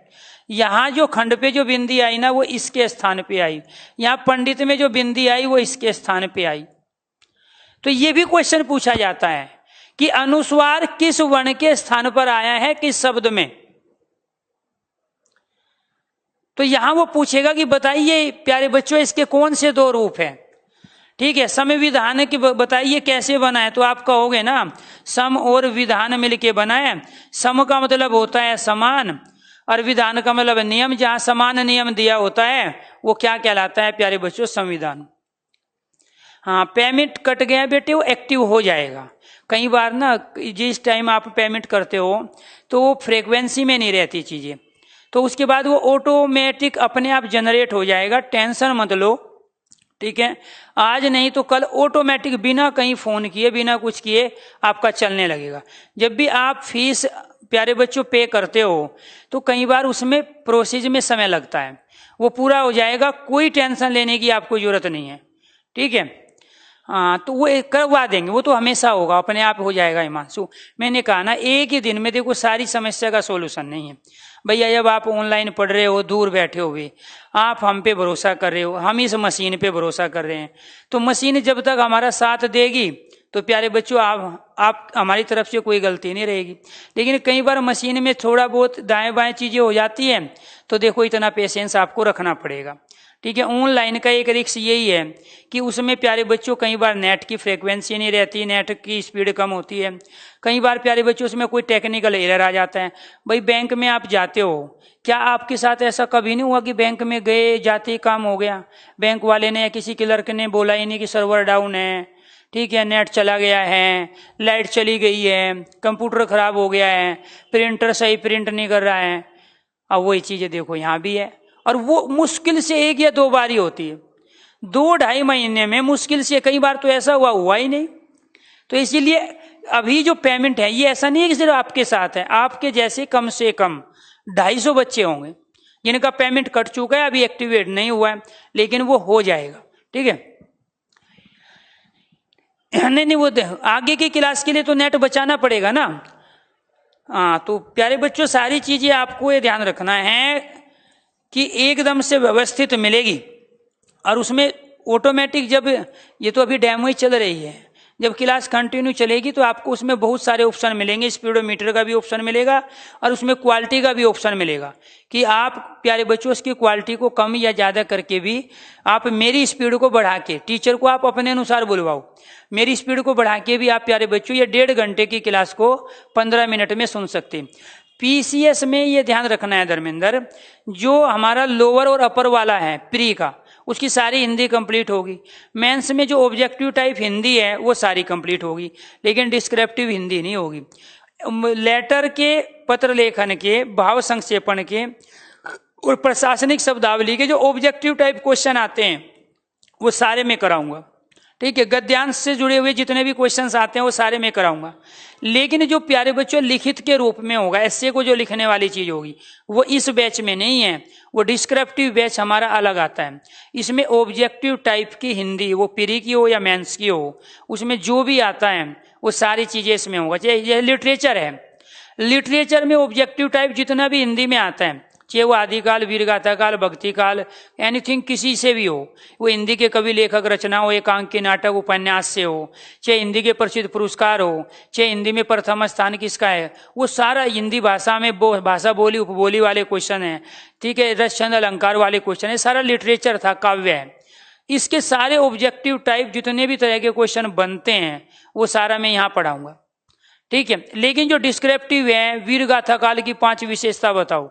यहाँ जो खंड पे जो बिंदी आई ना, वो इसके स्थान पे आई। यहाँ पंडित में जो बिंदी आई वो इसके स्थान पे आई। तो ये भी क्वेश्चन पूछा जाता है कि अनुस्वार किस वर्ण के स्थान पर आया है किस शब्द में। तो यहां वो पूछेगा कि बताइए प्यारे बच्चों इसके कौन से दो रूप हैं। ठीक है, सम विधान की बताइए कैसे बना है। तो आप कहोगे ना सम और विधान मिलके बना है। सम का मतलब होता है समान और विधान का मतलब नियम। जहां समान नियम दिया होता है वो क्या कहलाता है प्यारे बच्चों, संविधान। हाँ, पेमेंट कट गया बेटे वो एक्टिव हो जाएगा। कई बार ना जिस टाइम आप पेमेंट करते हो तो वो फ्रीक्वेंसी में नहीं रहती चीजें, तो उसके बाद वो ऑटोमेटिक अपने आप जनरेट हो जाएगा, टेंशन मत लो। ठीक है, आज नहीं तो कल ऑटोमेटिक बिना कहीं फोन किए बिना कुछ किए आपका चलने लगेगा। जब भी आप फीस प्यारे बच्चों पे करते हो तो कई बार उसमें प्रोसेस में समय लगता है, वो पूरा हो जाएगा, कोई टेंशन लेने की आपको जरूरत नहीं है। ठीक है, हाँ तो वो करवा देंगे, वो तो हमेशा होगा, अपने आप हो जाएगा हिमांशु। मैंने कहा ना एक ही दिन में देखो सारी समस्या का सोल्यूशन नहीं है भैया। जब आप ऑनलाइन पढ़ रहे हो दूर बैठे हुए, आप हम पे भरोसा कर रहे हो, हम इस मशीन पे भरोसा कर रहे हैं, तो मशीन जब तक हमारा साथ देगी तो प्यारे बच्चों आप हमारी तरफ से कोई गलती नहीं रहेगी। लेकिन कई बार मशीन में थोड़ा बहुत दाएं बाएं चीजें हो जाती हैं, तो देखो इतना पेशेंस आपको रखना पड़ेगा। ठीक है, ऑनलाइन का एक रिस्क यही है कि उसमें प्यारे बच्चों कई बार नेट की फ्रीक्वेंसी नहीं रहती, नेट की स्पीड कम होती है। कई बार प्यारे बच्चों उसमें कोई टेक्निकल एरर आ जाता है। भाई बैंक में आप जाते हो, क्या आपके साथ ऐसा कभी नहीं हुआ कि बैंक में गए जाते ही काम हो गया, बैंक वाले ने या किसी क्लर्क ने बोला ही नहीं कि सर्वर डाउन है, ठीक है, नेट चला गया है, लाइट चली गई है, कंप्यूटर खराब हो गया है, प्रिंटर सही प्रिंट नहीं कर रहा है। अब वही चीजें देखो यहाँ भी है, और वो मुश्किल से 1 या 2 बार ही होती है, 2-2.5 महीने में मुश्किल से। कई बार तो ऐसा हुआ ही नहीं। तो इसीलिए अभी जो पेमेंट है ये ऐसा नहीं है कि सिर्फ आपके साथ है, आपके जैसे कम से कम 250 बच्चे होंगे जिनका पेमेंट कट चुका है, अभी एक्टिवेट नहीं हुआ है, लेकिन वो हो जाएगा। ठीक है, नहीं वो आगे की क्लास के लिए तो नेट बचाना पड़ेगा ना। हाँ, तो प्यारे बच्चों सारी चीजें आपको ये ध्यान रखना है कि एकदम से व्यवस्थित मिलेगी, और उसमें ऑटोमेटिक जब ये तो अभी डेमो ही चल रही है, जब क्लास कंटिन्यू चलेगी तो आपको उसमें बहुत सारे ऑप्शन मिलेंगे। स्पीडोमीटर का भी ऑप्शन मिलेगा और उसमें क्वालिटी का भी ऑप्शन मिलेगा कि आप प्यारे बच्चों उसकी क्वालिटी को कम या ज्यादा करके भी आप मेरी स्पीड को बढ़ा के, टीचर को आप अपने अनुसार बुलवाओ, मेरी स्पीड को बढ़ा के भी आप प्यारे बच्चों ये 1.5 घंटे की क्लास को 15 मिनट में सुन सकते हैं। पीसीएस में ये ध्यान रखना है धर्मेंद्र, जो हमारा लोअर और अपर वाला है प्री का, उसकी सारी हिंदी कंप्लीट होगी। मेंस में जो ऑब्जेक्टिव टाइप हिंदी है वो सारी कंप्लीट होगी, लेकिन डिस्क्रिप्टिव हिंदी नहीं होगी। लेटर के, पत्र लेखन के, भाव संक्षेपण के और प्रशासनिक शब्दावली के जो ऑब्जेक्टिव टाइप क्वेश्चन आते हैं वो सारे मैं कराऊंगा। ठीक है, गद्यांश से जुड़े हुए जितने भी क्वेश्चंस आते हैं वो सारे मैं कराऊंगा। लेकिन जो प्यारे बच्चों लिखित के रूप में होगा, एस्से को जो लिखने वाली चीज होगी वो इस बैच में नहीं है, वो डिस्क्रिप्टिव बैच हमारा अलग आता है। इसमें ऑब्जेक्टिव टाइप की हिंदी, वो प्री की हो या मेंस की हो, उसमें जो भी आता है वो सारी चीजें इसमें होगा। चाहे यह लिटरेचर है, लिटरेचर में ऑब्जेक्टिव टाइप जितना भी हिंदी में आता है, चाहे वो आदिकाल, वीरगाथा काल, भक्ति काल, एनीथिंग किसी से भी हो, वो हिंदी के कवि लेखक रचना हो, एकांकी नाटक उपन्यास से हो, चाहे हिंदी के प्रसिद्ध पुरस्कार हो, चाहे हिंदी में प्रथम स्थान किसका है, वो सारा हिंदी भाषा में भाषा बोली उपबोली वाले क्वेश्चन है। ठीक है, रस छंद अलंकार वाले क्वेश्चन है, सारा लिटरेचर था, काव्य है। इसके सारे ऑब्जेक्टिव टाइप जितने भी तरह के क्वेश्चन बनते हैं वो सारा मैं यहाँ पढ़ाऊंगा। ठीक है, लेकिन जो डिस्क्रिप्टिव है, वीरगाथा काल की 5 विशेषता बताओ,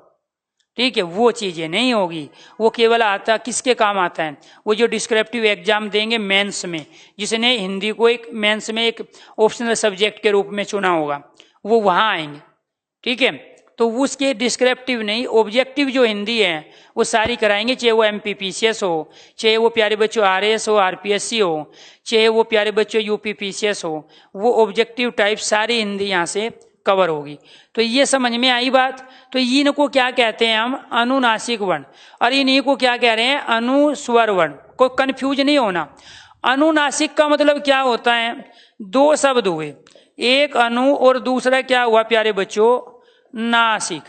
ठीक है, वो चीजें नहीं होगी। वो केवल आता किसके काम आता है, वो जो डिस्क्रिप्टिव एग्जाम देंगे मेंस में, जिसने हिंदी को एक मेंस में एक ऑप्शनल सब्जेक्ट के रूप में चुना होगा, वो वहां आएंगे। ठीक है, तो उसके डिस्क्रिप्टिव नहीं, ऑब्जेक्टिव जो हिंदी है वो सारी कराएंगे, चाहे वो एमपीपीसीएस हो, चाहे वो प्यारे बच्चों आरएएस हो, आरपीएससी हो, चाहे वो प्यारे बच्चों यूपीपीसीएस हो, वो ऑब्जेक्टिव टाइप सारी हिंदी यहाँ से कवर होगी। तो ये समझ में आई बात। तो इनको क्या कहते हैं हम, अनुनासिक वर्ण, और इन्हीं को क्या कह रहे हैं, अनुस्वर वर्ण। कोई कंफ्यूज नहीं होना। अनुनासिक का मतलब क्या होता है, 2 शब्द हुए, एक अनु और दूसरा क्या हुआ प्यारे बच्चों, नासिक।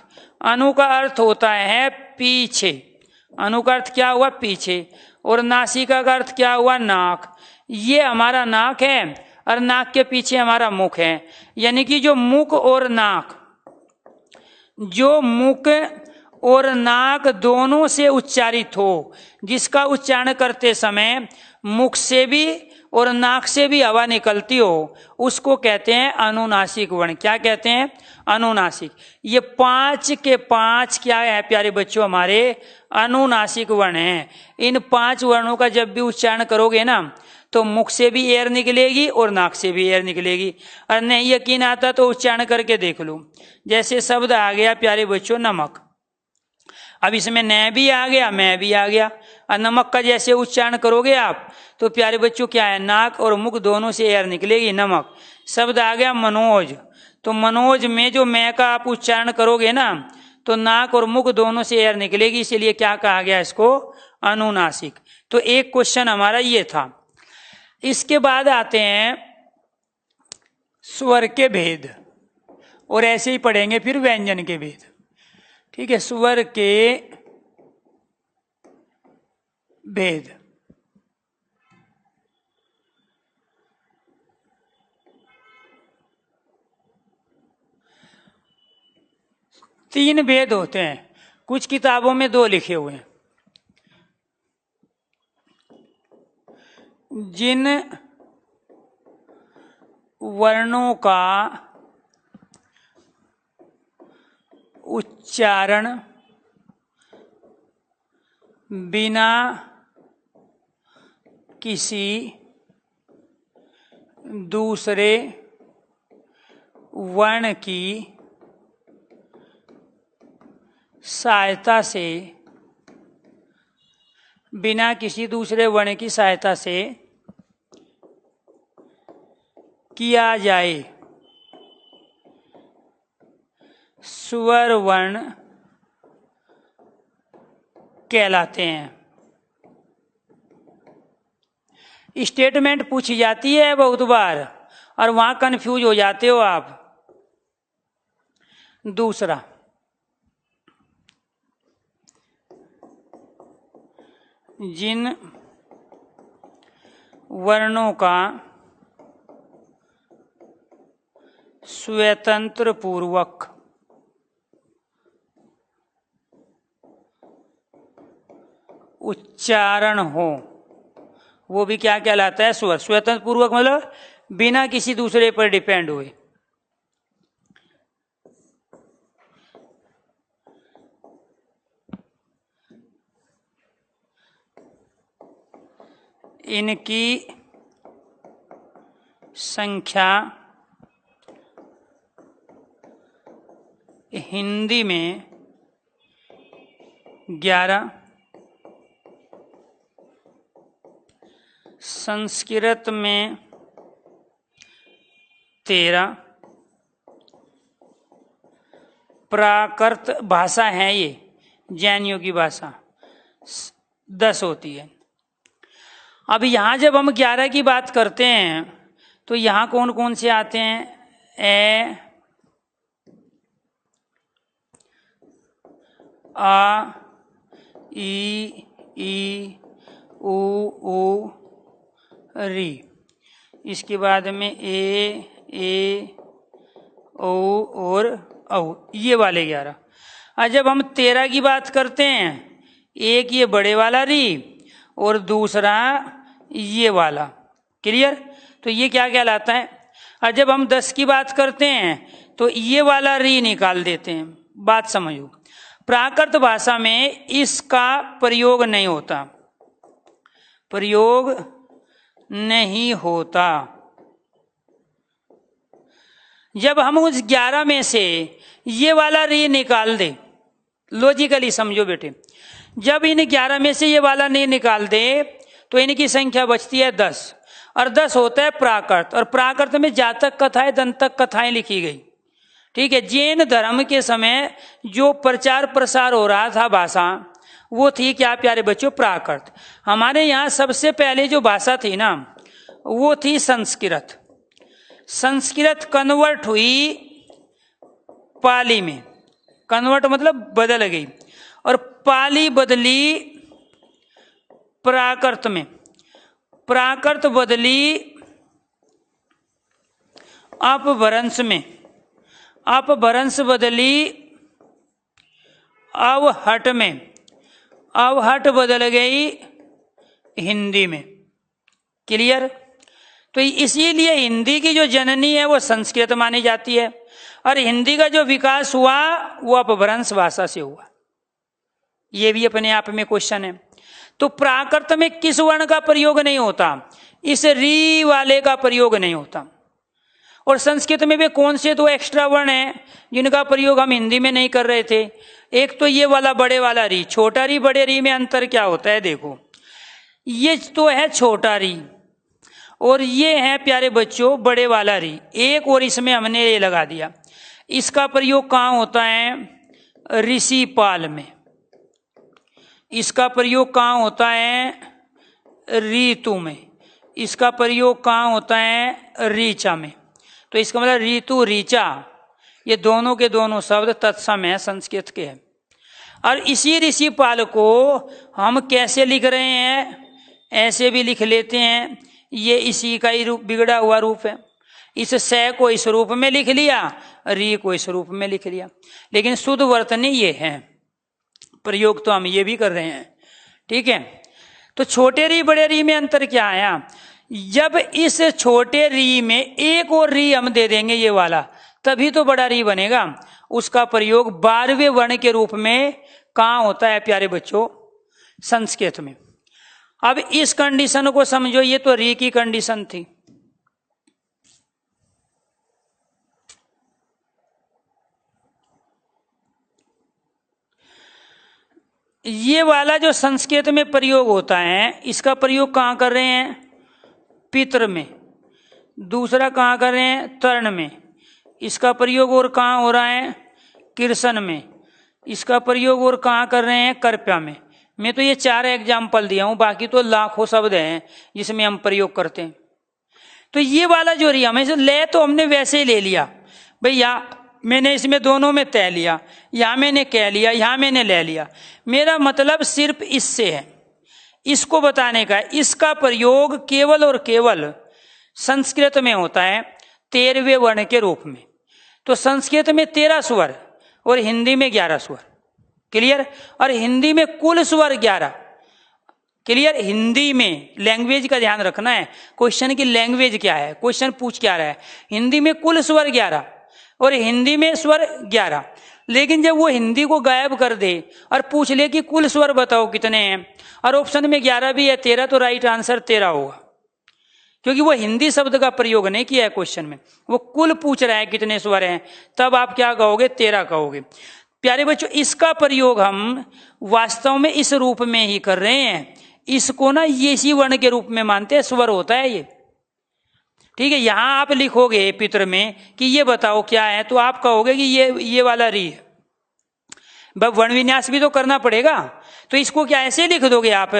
अनु का अर्थ होता है पीछे, अनु का अर्थ क्या हुआ, पीछे, और नासिका का अर्थ क्या हुआ, नाक। ये हमारा नाक है, और नाक के पीछे हमारा मुख है। यानी कि जो मुख और नाक, जो मुख और नाक दोनों से उच्चारित हो, जिसका उच्चारण करते समय मुख से भी और नाक से भी हवा निकलती हो, उसको कहते हैं अनुनासिक वर्ण। क्या कहते हैं? अनुनासिक। ये 5 के 5 क्या है प्यारे बच्चों? हमारे अनुनासिक वर्ण हैं। इन 5 वर्णों का जब भी उच्चारण करोगे ना, तो मुख से भी एयर निकलेगी और नाक से भी एयर निकलेगी। और नहीं यकीन आता तो उच्चारण करके देख लो। जैसे शब्द आ गया प्यारे बच्चों नमक, अब इसमें न भी आ गया, मैं भी आ गया। और नमक का जैसे उच्चारण करोगे आप, तो प्यारे बच्चों क्या है? नाक और मुख दोनों से एयर निकलेगी, नमक। शब्द आ गया मनोज, तो मनोज में जो मैं का आप उच्चारण करोगे ना, तो नाक और मुख दोनों से एयर निकलेगी, इसीलिए क्या कहा गया इसको? अनुनासिक। तो एक क्वेश्चन हमारा ये था। इसके बाद आते हैं स्वर के भेद, और ऐसे ही पढ़ेंगे फिर व्यंजन के भेद। ठीक है, स्वर के भेद। तीन भेद होते हैं, कुछ किताबों में 2 लिखे हुए हैं। जिन वर्णों का उच्चारण बिना किसी दूसरे वर्ण की सहायता से, बिना किसी दूसरे वर्ण की सहायता से किया जाए, स्वर वर्ण कहलाते हैं। स्टेटमेंट पूछी जाती है बहुत बार और वहां कंफ्यूज हो जाते हो आप। दूसरा, जिन वर्णों का स्वतंत्र पूर्वक उच्चारण हो, वो भी क्या कहलाता है? स्वर। स्वतंत्र पूर्वक मतलब बिना किसी दूसरे पर डिपेंड हुए। इनकी संख्या हिंदी में 11, संस्कृत में 13, प्राकृत भाषा है ये जैनियों की भाषा, 10 होती है। अब यहां जब हम 11 की बात करते हैं तो यहां कौन कौन से आते हैं? ए, आ, ई, उ, री। इसके बाद में ए, ओ और औ, ये वाले 11। और जब हम 13 की बात करते हैं, एक ये बड़े वाला री और दूसरा ये वाला। क्लियर? तो ये क्या कहलाता है? और जब हम 10 की बात करते हैं तो ये वाला री निकाल देते हैं। बात समझो, प्राकृत भाषा में इसका प्रयोग नहीं होता, प्रयोग नहीं होता। जब हम उस 11 में से ये वाला री निकाल दे, लॉजिकली समझो बेटे, जब इन 11 में से ये वाला नहीं निकाल दे तो इनकी संख्या बचती है 10, और 10 होता है प्राकृत। और प्राकृत में जातक कथाएं, दंतक कथाएं लिखी गई। ठीक है, जैन धर्म के समय जो प्रचार प्रसार हो रहा था भाषा, वो थी क्या प्यारे बच्चों? प्राकृत। हमारे यहाँ सबसे पहले जो भाषा थी ना, वो थी संस्कृत। संस्कृत कन्वर्ट हुई पाली में, कन्वर्ट मतलब बदल गई, और पाली बदली प्राकृत में, प्राकृत बदली अपभ्रंश में अपभ्रंश बदली अवहट में, अवहट बदल गई हिंदी में। क्लियर? तो इसीलिए हिंदी की जो जननी है वो संस्कृत मानी जाती है, और हिंदी का जो विकास हुआ वो अपभ्रंश भाषा से हुआ। ये भी अपने आप में क्वेश्चन है। तो प्राकृत में किस वर्ण का प्रयोग नहीं होता? इस री वाले का प्रयोग नहीं होता। और संस्कृत में भी कौन से तो एक्स्ट्रा वर्ण हैं जिनका प्रयोग हम हिंदी में नहीं कर रहे थे? एक तो ये वाला बड़े वाला री, छोटा री बड़े री में अंतर क्या होता है? देखो, ये तो है छोटा री और ये है प्यारे बच्चों बड़े वाला री, एक और इसमें हमने ये लगा दिया। इसका प्रयोग कहाँ होता है? ऋषि पाल में। इसका प्रयोग कहाँ होता है? ऋतु में। इसका प्रयोग कहाँ होता है? ऋचा में। तो इसका मतलब ऋतु ऋचा, ये दोनों के दोनों शब्द तत्सम है, संस्कृत के हैं। और इसी ऋषि पाल को हम कैसे लिख रहे हैं? ऐसे भी लिख लेते हैं, ये इसी का ही रूप, बिगड़ा हुआ रूप है। इस से को इस रूप में लिख लिया, री को इस रूप में लिख लिया, लेकिन शुद्ध वर्तनी ये है। प्रयोग तो हम ये भी कर रहे हैं, ठीक है। तो छोटे री बड़े री में अंतर क्या आया? जब इस छोटे री में एक और री हम दे देंगे, ये वाला, तभी तो बड़ा री बनेगा। उसका प्रयोग 12वें वर्ण के रूप में कहाँ होता है प्यारे बच्चों? संस्कृत में। अब इस कंडीशन को समझो, ये तो री की कंडीशन थी। ये वाला जो संस्कृत में प्रयोग होता है, इसका प्रयोग कहाँ कर रहे हैं? पितृ में। दूसरा कहाँ कर रहे हैं? तर्ण में। इसका प्रयोग और कहाँ हो रहा है? कृष्ण में। इसका प्रयोग और कहाँ कर रहे हैं? कर्प्या में। मैं तो ये 4 एग्जाम्पल दिया हूं, बाकी तो लाखों शब्द हैं जिसमें हम प्रयोग करते हैं। तो ये वाला जो रिया में ले तो हमने वैसे ही ले लिया भैया, मैंने इसमें दोनों में तय लिया, यहां मैंने कह लिया, यहां मैंने ले लिया। मेरा मतलब सिर्फ इससे है, इसको बताने का। इसका प्रयोग केवल और केवल संस्कृत में होता है 13वें वर्ण के रूप में। तो संस्कृत में 13 स्वर और हिंदी में 11 स्वर। क्लियर? और हिंदी में कुल स्वर 11। क्लियर? हिंदी में लैंग्वेज का ध्यान रखना है, क्वेश्चन की लैंग्वेज क्या है, क्वेश्चन पूछ क्या रहा है। हिंदी में कुल स्वर 11 और हिंदी में स्वर 11। लेकिन जब वो हिंदी को गायब कर दे और पूछ ले कि कुल स्वर बताओ कितने हैं, और ऑप्शन में 11 भी है, 13, तो राइट आंसर 13 होगा, क्योंकि वो हिंदी शब्द का प्रयोग नहीं किया है क्वेश्चन में, वो कुल पूछ रहा है कितने स्वर हैं। तब आप क्या कहोगे? 13 कहोगे। प्यारे बच्चों, इसका प्रयोग हम वास्तव में इस रूप में ही कर रहे हैं। इसको ना ये इसी वर्ण के रूप में मानते हैं, स्वर होता है ये, ठीक है। यहां आप लिखोगे पितृ में कि ये बताओ क्या है, तो आप कहोगे कि ये वाला री है। वर्ण विन्यास भी तो करना पड़ेगा, तो इसको क्या ऐसे लिख दोगे आप?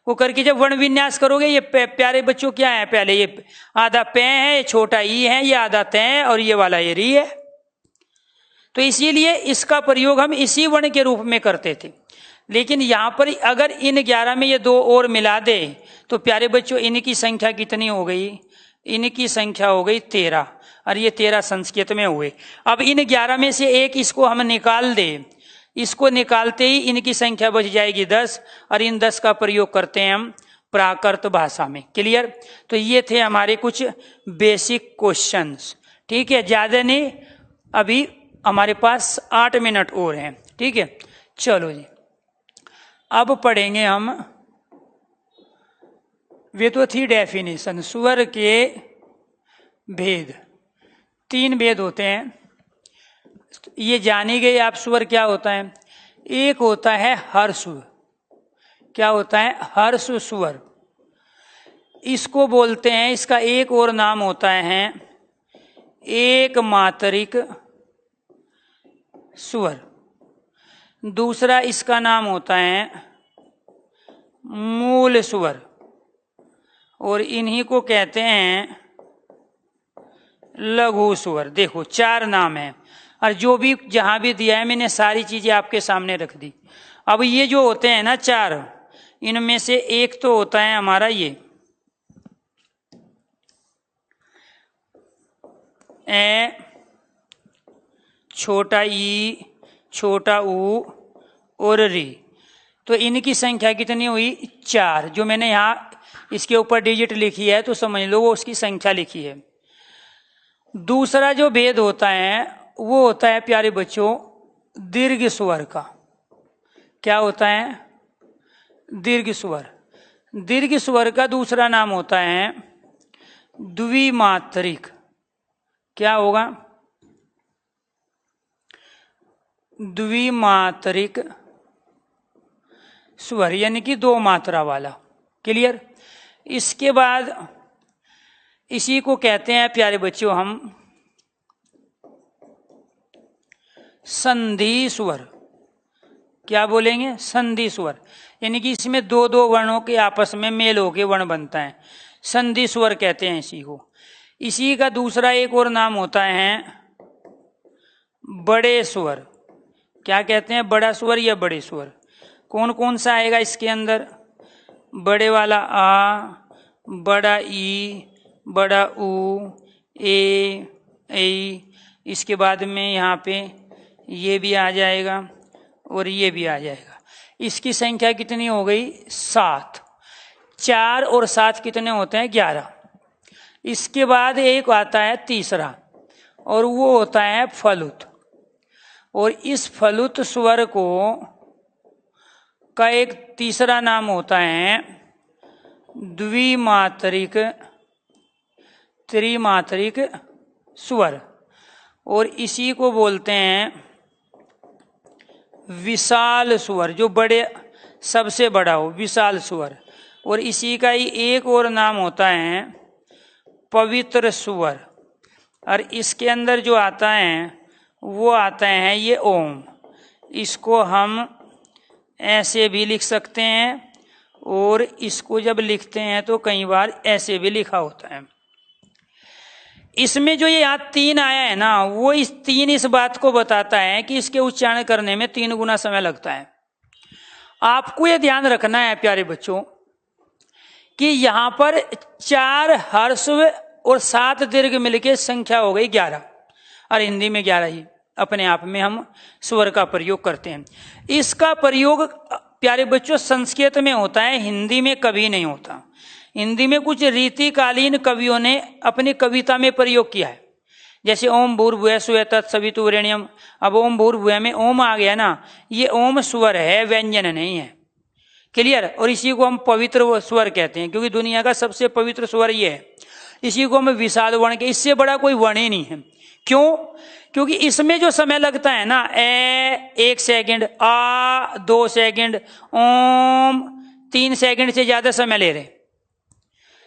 वो करके जब वर्ण विन्यास करोगे, ये प्यारे बच्चों क्या है? पहले ये आधा पे है, ये छोटा ई है, ये आधा ते है, और ये वाला ये री है। तो इसीलिए इसका प्रयोग हम इसी वर्ण के रूप में करते थे। लेकिन यहां पर अगर इन 11 में ये 2 और मिला दे, तो प्यारे बच्चों इनकी संख्या कितनी हो गई? इनकी संख्या हो गई 13, और ये 13 संस्कृत में हुए। अब इन 11 में से एक इसको हम निकाल दे, इसको निकालते ही इनकी संख्या बच जाएगी 10, और इन 10 का प्रयोग करते हैं हम प्राकृत भाषा में। क्लियर? तो ये थे हमारे कुछ बेसिक क्वेश्चंस, ठीक है, ज्यादा नहीं। अभी हमारे पास 8 मिनट और हैं, ठीक है। चलो जी, अब पढ़ेंगे हम, वे तो थी डेफिनेशन, स्वर के भेद। 3 भेद होते हैं, ये जानी गई आप। स्वर क्या होता है? एक होता है हर्ष। क्या होता है? हर्ष स्वर, इसको बोलते हैं। इसका एक और नाम होता है एक मात्रिक स्वर। दूसरा इसका नाम होता है मूल स्वर, और इन्हीं को कहते हैं लघु स्वर। देखो 4 नाम है, और जो भी जहां भी दिया है मैंने सारी चीजें आपके सामने रख दी। अब ये जो होते हैं ना 4, इनमें से एक तो होता है हमारा ये ए, छोटा ई, छोटा ऊ और री। तो इनकी संख्या कितनी हुई? 4। जो मैंने यहाँ इसके ऊपर डिजिट लिखी है तो समझ लो वो उसकी संख्या लिखी है। दूसरा जो भेद होता है वो होता है प्यारे बच्चों दीर्घ स्वर का। क्या होता है? दीर्घ स्वर। दीर्घ स्वर का दूसरा नाम होता है द्विमात्रिक। क्या होगा? द्विमात्रिक स्वर, यानी कि 2 मात्रा वाला। क्लियर? इसके बाद इसी को कहते हैं प्यारे बच्चों हम संधि स्वर। क्या बोलेंगे? संधि स्वर, यानी कि इसमें 2 वर्णों के आपस में मेल होकर वर्ण बनता है, संधि स्वर कहते हैं इसी को। इसी का दूसरा एक और नाम होता है बड़े स्वर। क्या कहते हैं? बड़ा स्वर या बड़े स्वर। कौन कौन सा आएगा इसके अंदर? बड़े वाला आ, बड़ा ई, बड़ा ऊ, ए, इसके बाद में यहाँ पे ये भी आ जाएगा और ये भी आ जाएगा। इसकी संख्या कितनी हो गई? 7। 4 और 7 कितने होते हैं? 11। इसके बाद एक आता है तीसरा और वो होता है फलुत। और इस फलुत स्वर को का एक तीसरा नाम होता है द्विमात्रिक, त्रिमात्रिक स्वर। और इसी को बोलते हैं विशाल स्वर, जो बड़े सबसे बड़ा हो, विशाल स्वर। और इसी का ही एक और नाम होता है पवित्र स्वर। और इसके अंदर जो आता है वो आता है ये ओम। इसको हम ऐसे भी लिख सकते हैं और इसको जब लिखते हैं तो कई बार ऐसे भी लिखा होता है। इसमें जो ये यहाँ 3 आया है ना, वो इस 3 इस बात को बताता है कि इसके उच्चारण करने में 3 गुना समय लगता है। आपको ये ध्यान रखना है प्यारे बच्चों कि यहाँ पर 4 ह्रस्व और 7 दीर्घ मिलके संख्या हो गई 11। और हिंदी में 11 ही अपने आप में हम स्वर का प्रयोग करते हैं। इसका प्रयोग प्यारे बच्चों संस्कृत में होता है, हिंदी में कभी नहीं होता। हिंदी में कुछ रीतिकालीन कवियों ने अपनी कविता में प्रयोग किया है, जैसे ओम भूर्भुवः स्वः तत्सवितुर्वरेण्यम। अब ओम भूर्भुवः में ओम आ गया ना, ये ओम स्वर है, व्यंजन नहीं है। क्लियर? और इसी को हम पवित्र स्वर कहते हैं क्योंकि दुनिया का सबसे पवित्र स्वर ये है। इसी को हम विशाल वर्ण के, इससे बड़ा कोई वर्ण ही नहीं है। क्यों? क्योंकि इसमें जो समय लगता है ना, ए 1 सेकंड, आ 2 सेकंड, ओम 3 सेकंड से ज्यादा समय ले रहे।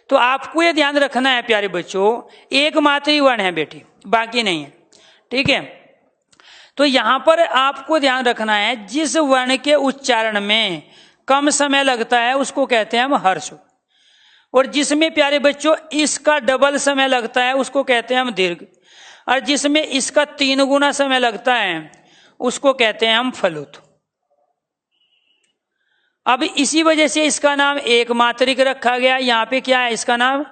तो आपको ये ध्यान रखना है प्यारे बच्चों, एक मात्र ही वर्ण है बेटी, बाकी नहीं है। ठीक है? तो यहां पर आपको ध्यान रखना है जिस वर्ण के उच्चारण में कम समय लगता है उसको कहते हैं हम हर्ष। और जिसमें प्यारे बच्चों इसका डबल समय लगता है उसको कहते हैं हम दीर्घ। और जिसमें इसका 3 गुना समय लगता है उसको कहते हैं हम फलुत। अब इसी वजह से इसका नाम एक मात्रिक रखा गया। यहाँ पे क्या है? इसका नाम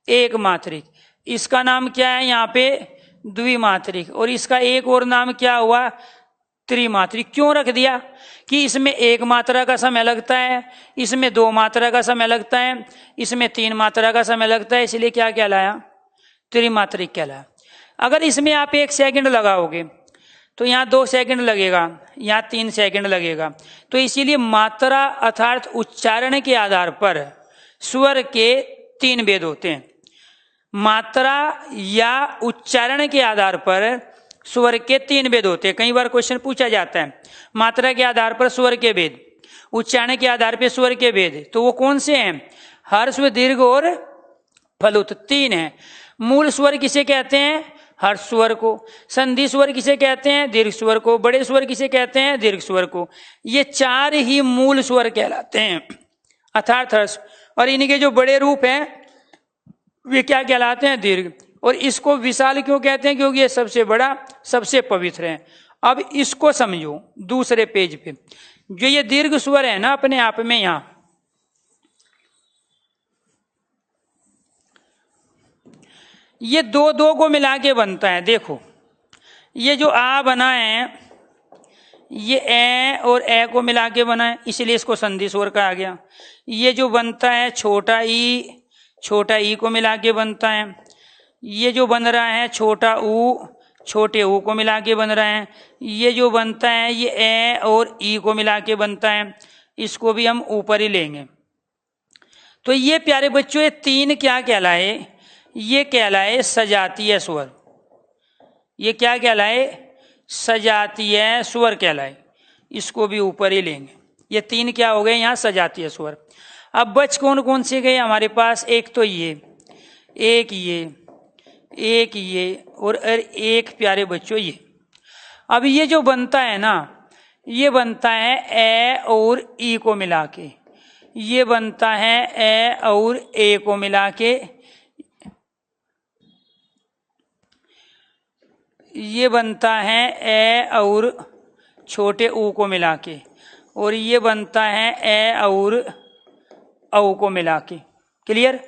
एक मात्रिक। इसका नाम क्या है? यहाँ पे द्विमात्रिक। और इसका एक और नाम क्या हुआ? त्रिमात्रिक। क्यों रख दिया? कि इसमें 1 मात्रा का समय लगता है, इसमें 2 मात्रा का समय लगता है, इसमें 3 मात्रा का समय लगता है, इसलिए क्या कहलाया? त्रिमात्रिक कहलाया। अगर इसमें आप 1 सेकंड लगाओगे तो यहाँ 2 सेकंड लगेगा, यहाँ 3 सेकंड लगेगा। तो इसीलिए मात्रा अर्थात उच्चारण के आधार पर स्वर के 3 भेद होते हैं। मात्रा या उच्चारण के आधार पर स्वर के 3 भेद होते हैं। कई बार क्वेश्चन पूछा जाता है मात्रा के आधार पर स्वर के भेद, उच्चारण के आधार पर स्वर के भेद, तो वो कौन से हैं? ह्रस्व, दीर्घ और फलुत 3 है। मूल स्वर किसे कहते हैं? हर्ष स्वर को। संधि स्वर किसे कहते हैं? दीर्घ स्वर को। बड़े स्वर किसे कहते हैं? दीर्घ स्वर को। ये 4 ही मूल स्वर कहलाते हैं अर्थात हर्ष। और इनके जो बड़े रूप हैं वे क्या कहलाते हैं? दीर्घ। और इसको विशाल क्यों कहते हैं? क्योंकि ये सबसे बड़ा, सबसे पवित्र है। अब इसको समझो दूसरे पेज पे, जो ये दीर्घ स्वर है ना अपने आप में, यहां ये दो दो को मिला के बनता है। देखो ये जो आ बना है ये ए और ए को मिला के बना है, इसलिए इसको संधि स्वर कहा गया। ये जो बनता है छोटा ई को मिला के बनता है। ये जो बन रहा है छोटा ऊ, छोटे ऊ को मिला के बन रहा है। ये जो बनता है ये ए और ई को मिला के बनता है, इसको भी हम ऊपर ही लेंगे। तो ये प्यारे बच्चों ये तीन क्या कहलाए? ये कहलाए सजातीय स्वर। ये क्या कहलाए? सजातीय स्वर कहलाए। इसको भी ऊपर ही लेंगे। ये तीन क्या हो गए यहाँ? सजातीय स्वर। अब बच कौन कौन से गए हमारे पास? एक तो ये, एक ये और एक प्यारे बच्चों ये। अब ये जो बनता है ना, ये बनता है ए और ई को मिला के। ये बनता है ए और ए को मिला के। ये बनता है ए और छोटे ऊ को मिला के। और ये बनता है ए और औ को मिला के। क्लियर?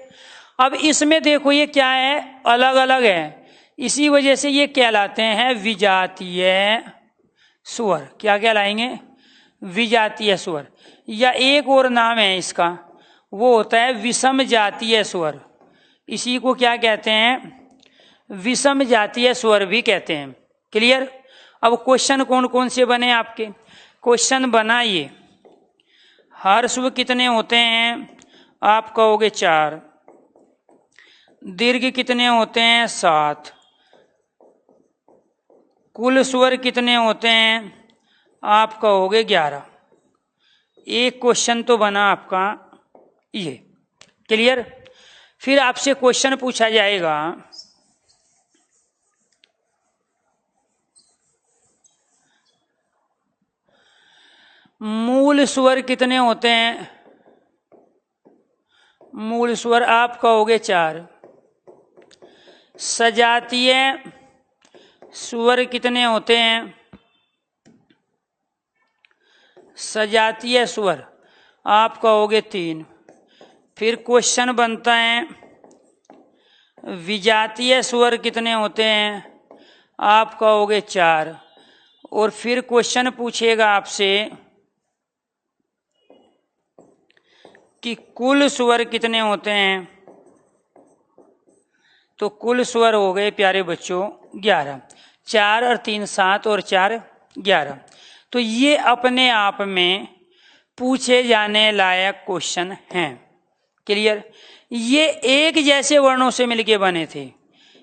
अब इसमें देखो ये क्या है? अलग अलग है, इसी वजह से ये कहलाते हैं विजातीय स्वर। क्या कहलाएंगे? विजातीय स्वर। या एक और नाम है इसका, वो होता है विषम जातीय स्वर। इसी को क्या कहते हैं? विषम जातीय स्वर भी कहते हैं। क्लियर? अब क्वेश्चन कौन कौन से बने आपके? क्वेश्चन बना ये, हर स्वर कितने होते हैं? आप कहोगे 4। दीर्घ कितने होते हैं? 7। कुल स्वर कितने होते हैं? आप कहोगे 11। एक क्वेश्चन तो बना आपका ये। क्लियर? फिर आपसे क्वेश्चन पूछा जाएगा मूल स्वर कितने होते हैं? मूल स्वर आप कहोगे 4। सजातीय स्वर कितने होते हैं? सजातीय स्वर आप कहोगे 3। फिर क्वेश्चन बनता है विजातीय स्वर कितने होते हैं? आप कहोगे 4। और फिर क्वेश्चन पूछेगा आपसे कि कुल स्वर कितने होते हैं? तो कुल स्वर हो गए प्यारे बच्चों 11। 4 और 3 7 और 4 11। तो ये अपने आप में पूछे जाने लायक क्वेश्चन हैं। क्लियर? ये एक जैसे वर्णों से मिलके बने थे,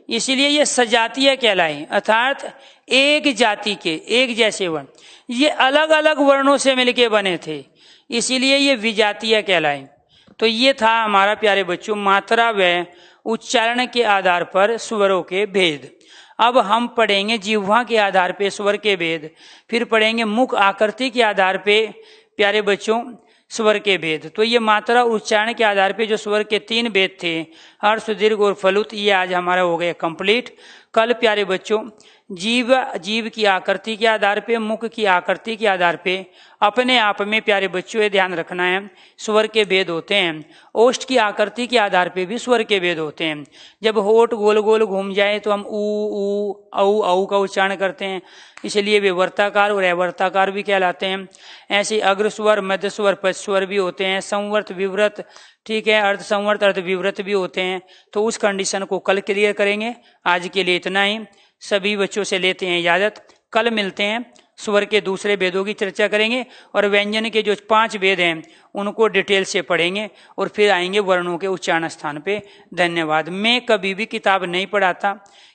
इसलिए ये सजातीय कहलाए, अर्थात एक जाति के एक जैसे वर्ण। ये अलग अलग वर्णों से मिलके बने थे, इसीलिए ये विजातीय कहलाए। तो ये था हमारा प्यारे बच्चों मात्रा व उच्चारण के आधार पर स्वरों के भेद। अब हम पढ़ेंगे जिह्वा के आधार पे स्वर के भेद, फिर पढ़ेंगे मुख आकृति के आधार पे प्यारे बच्चों स्वर के भेद। तो ये मात्रा उच्चारण के आधार पे जो स्वर के 3 भेद थे, हर्ष दीर्घ और फलुत, ये आज हमारा हो गया कंप्लीट। कल प्यारे बच्चों जीव की आकृति के आधार पे, मुख की आकृति के आधार पे अपने आप में प्यारे बच्चों ये ध्यान रखना है स्वर के भेद होते हैं। ओष्ठ की आकृति के आधार पे भी स्वर के भेद होते हैं। जब होठ गोल गोल घूम जाए तो हम ऊ औ का उच्चारण करते हैं, इसलिए वे वर्ताकार और अवर्ताकार भी कहलाते हैं। ऐसे अग्र स्वर, मध्य स्वर, पश्च स्वर भी होते हैं। संवर्त, विव्रत, ठीक है, अर्ध संवर्त, अर्ध विव्रत भी होते हैं। तो उस कंडीशन को कल क्लियर करेंगे। आज के लिए इतना ही। सभी बच्चों से लेते हैं इजाजत। कल मिलते हैं, स्वर के दूसरे भेदों की चर्चा करेंगे और व्यंजन के जो 5 भेद हैं उनको डिटेल से पढ़ेंगे और फिर आएंगे वर्णों के उच्चारण स्थान पे। धन्यवाद। मैं कभी भी किताब नहीं पढ़ाता,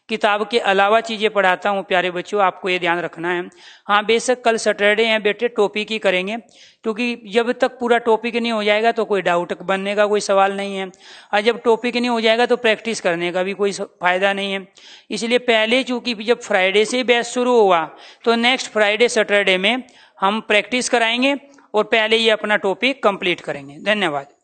किताब के अलावा चीजें पढ़ाता हूँ प्यारे बच्चों, आपको ये ध्यान रखना है। हाँ बेशक कल सैटरडे है बेटे, टॉपिक ही करेंगे, क्योंकि जब तक पूरा टॉपिक नहीं हो जाएगा तो कोई डाउट बनने का कोई सवाल नहीं है, और जब टॉपिक नहीं हो जाएगा तो प्रैक्टिस करने का भी कोई फायदा नहीं है। इसलिए पहले चूंकि जब फ्राइडे से बैच शुरू हुआ तो नेक्स्ट फ्राइडे सैटरडे में हम प्रैक्टिस कराएंगे और पहले ये अपना टॉपिक कंप्लीट करेंगे। धन्यवाद।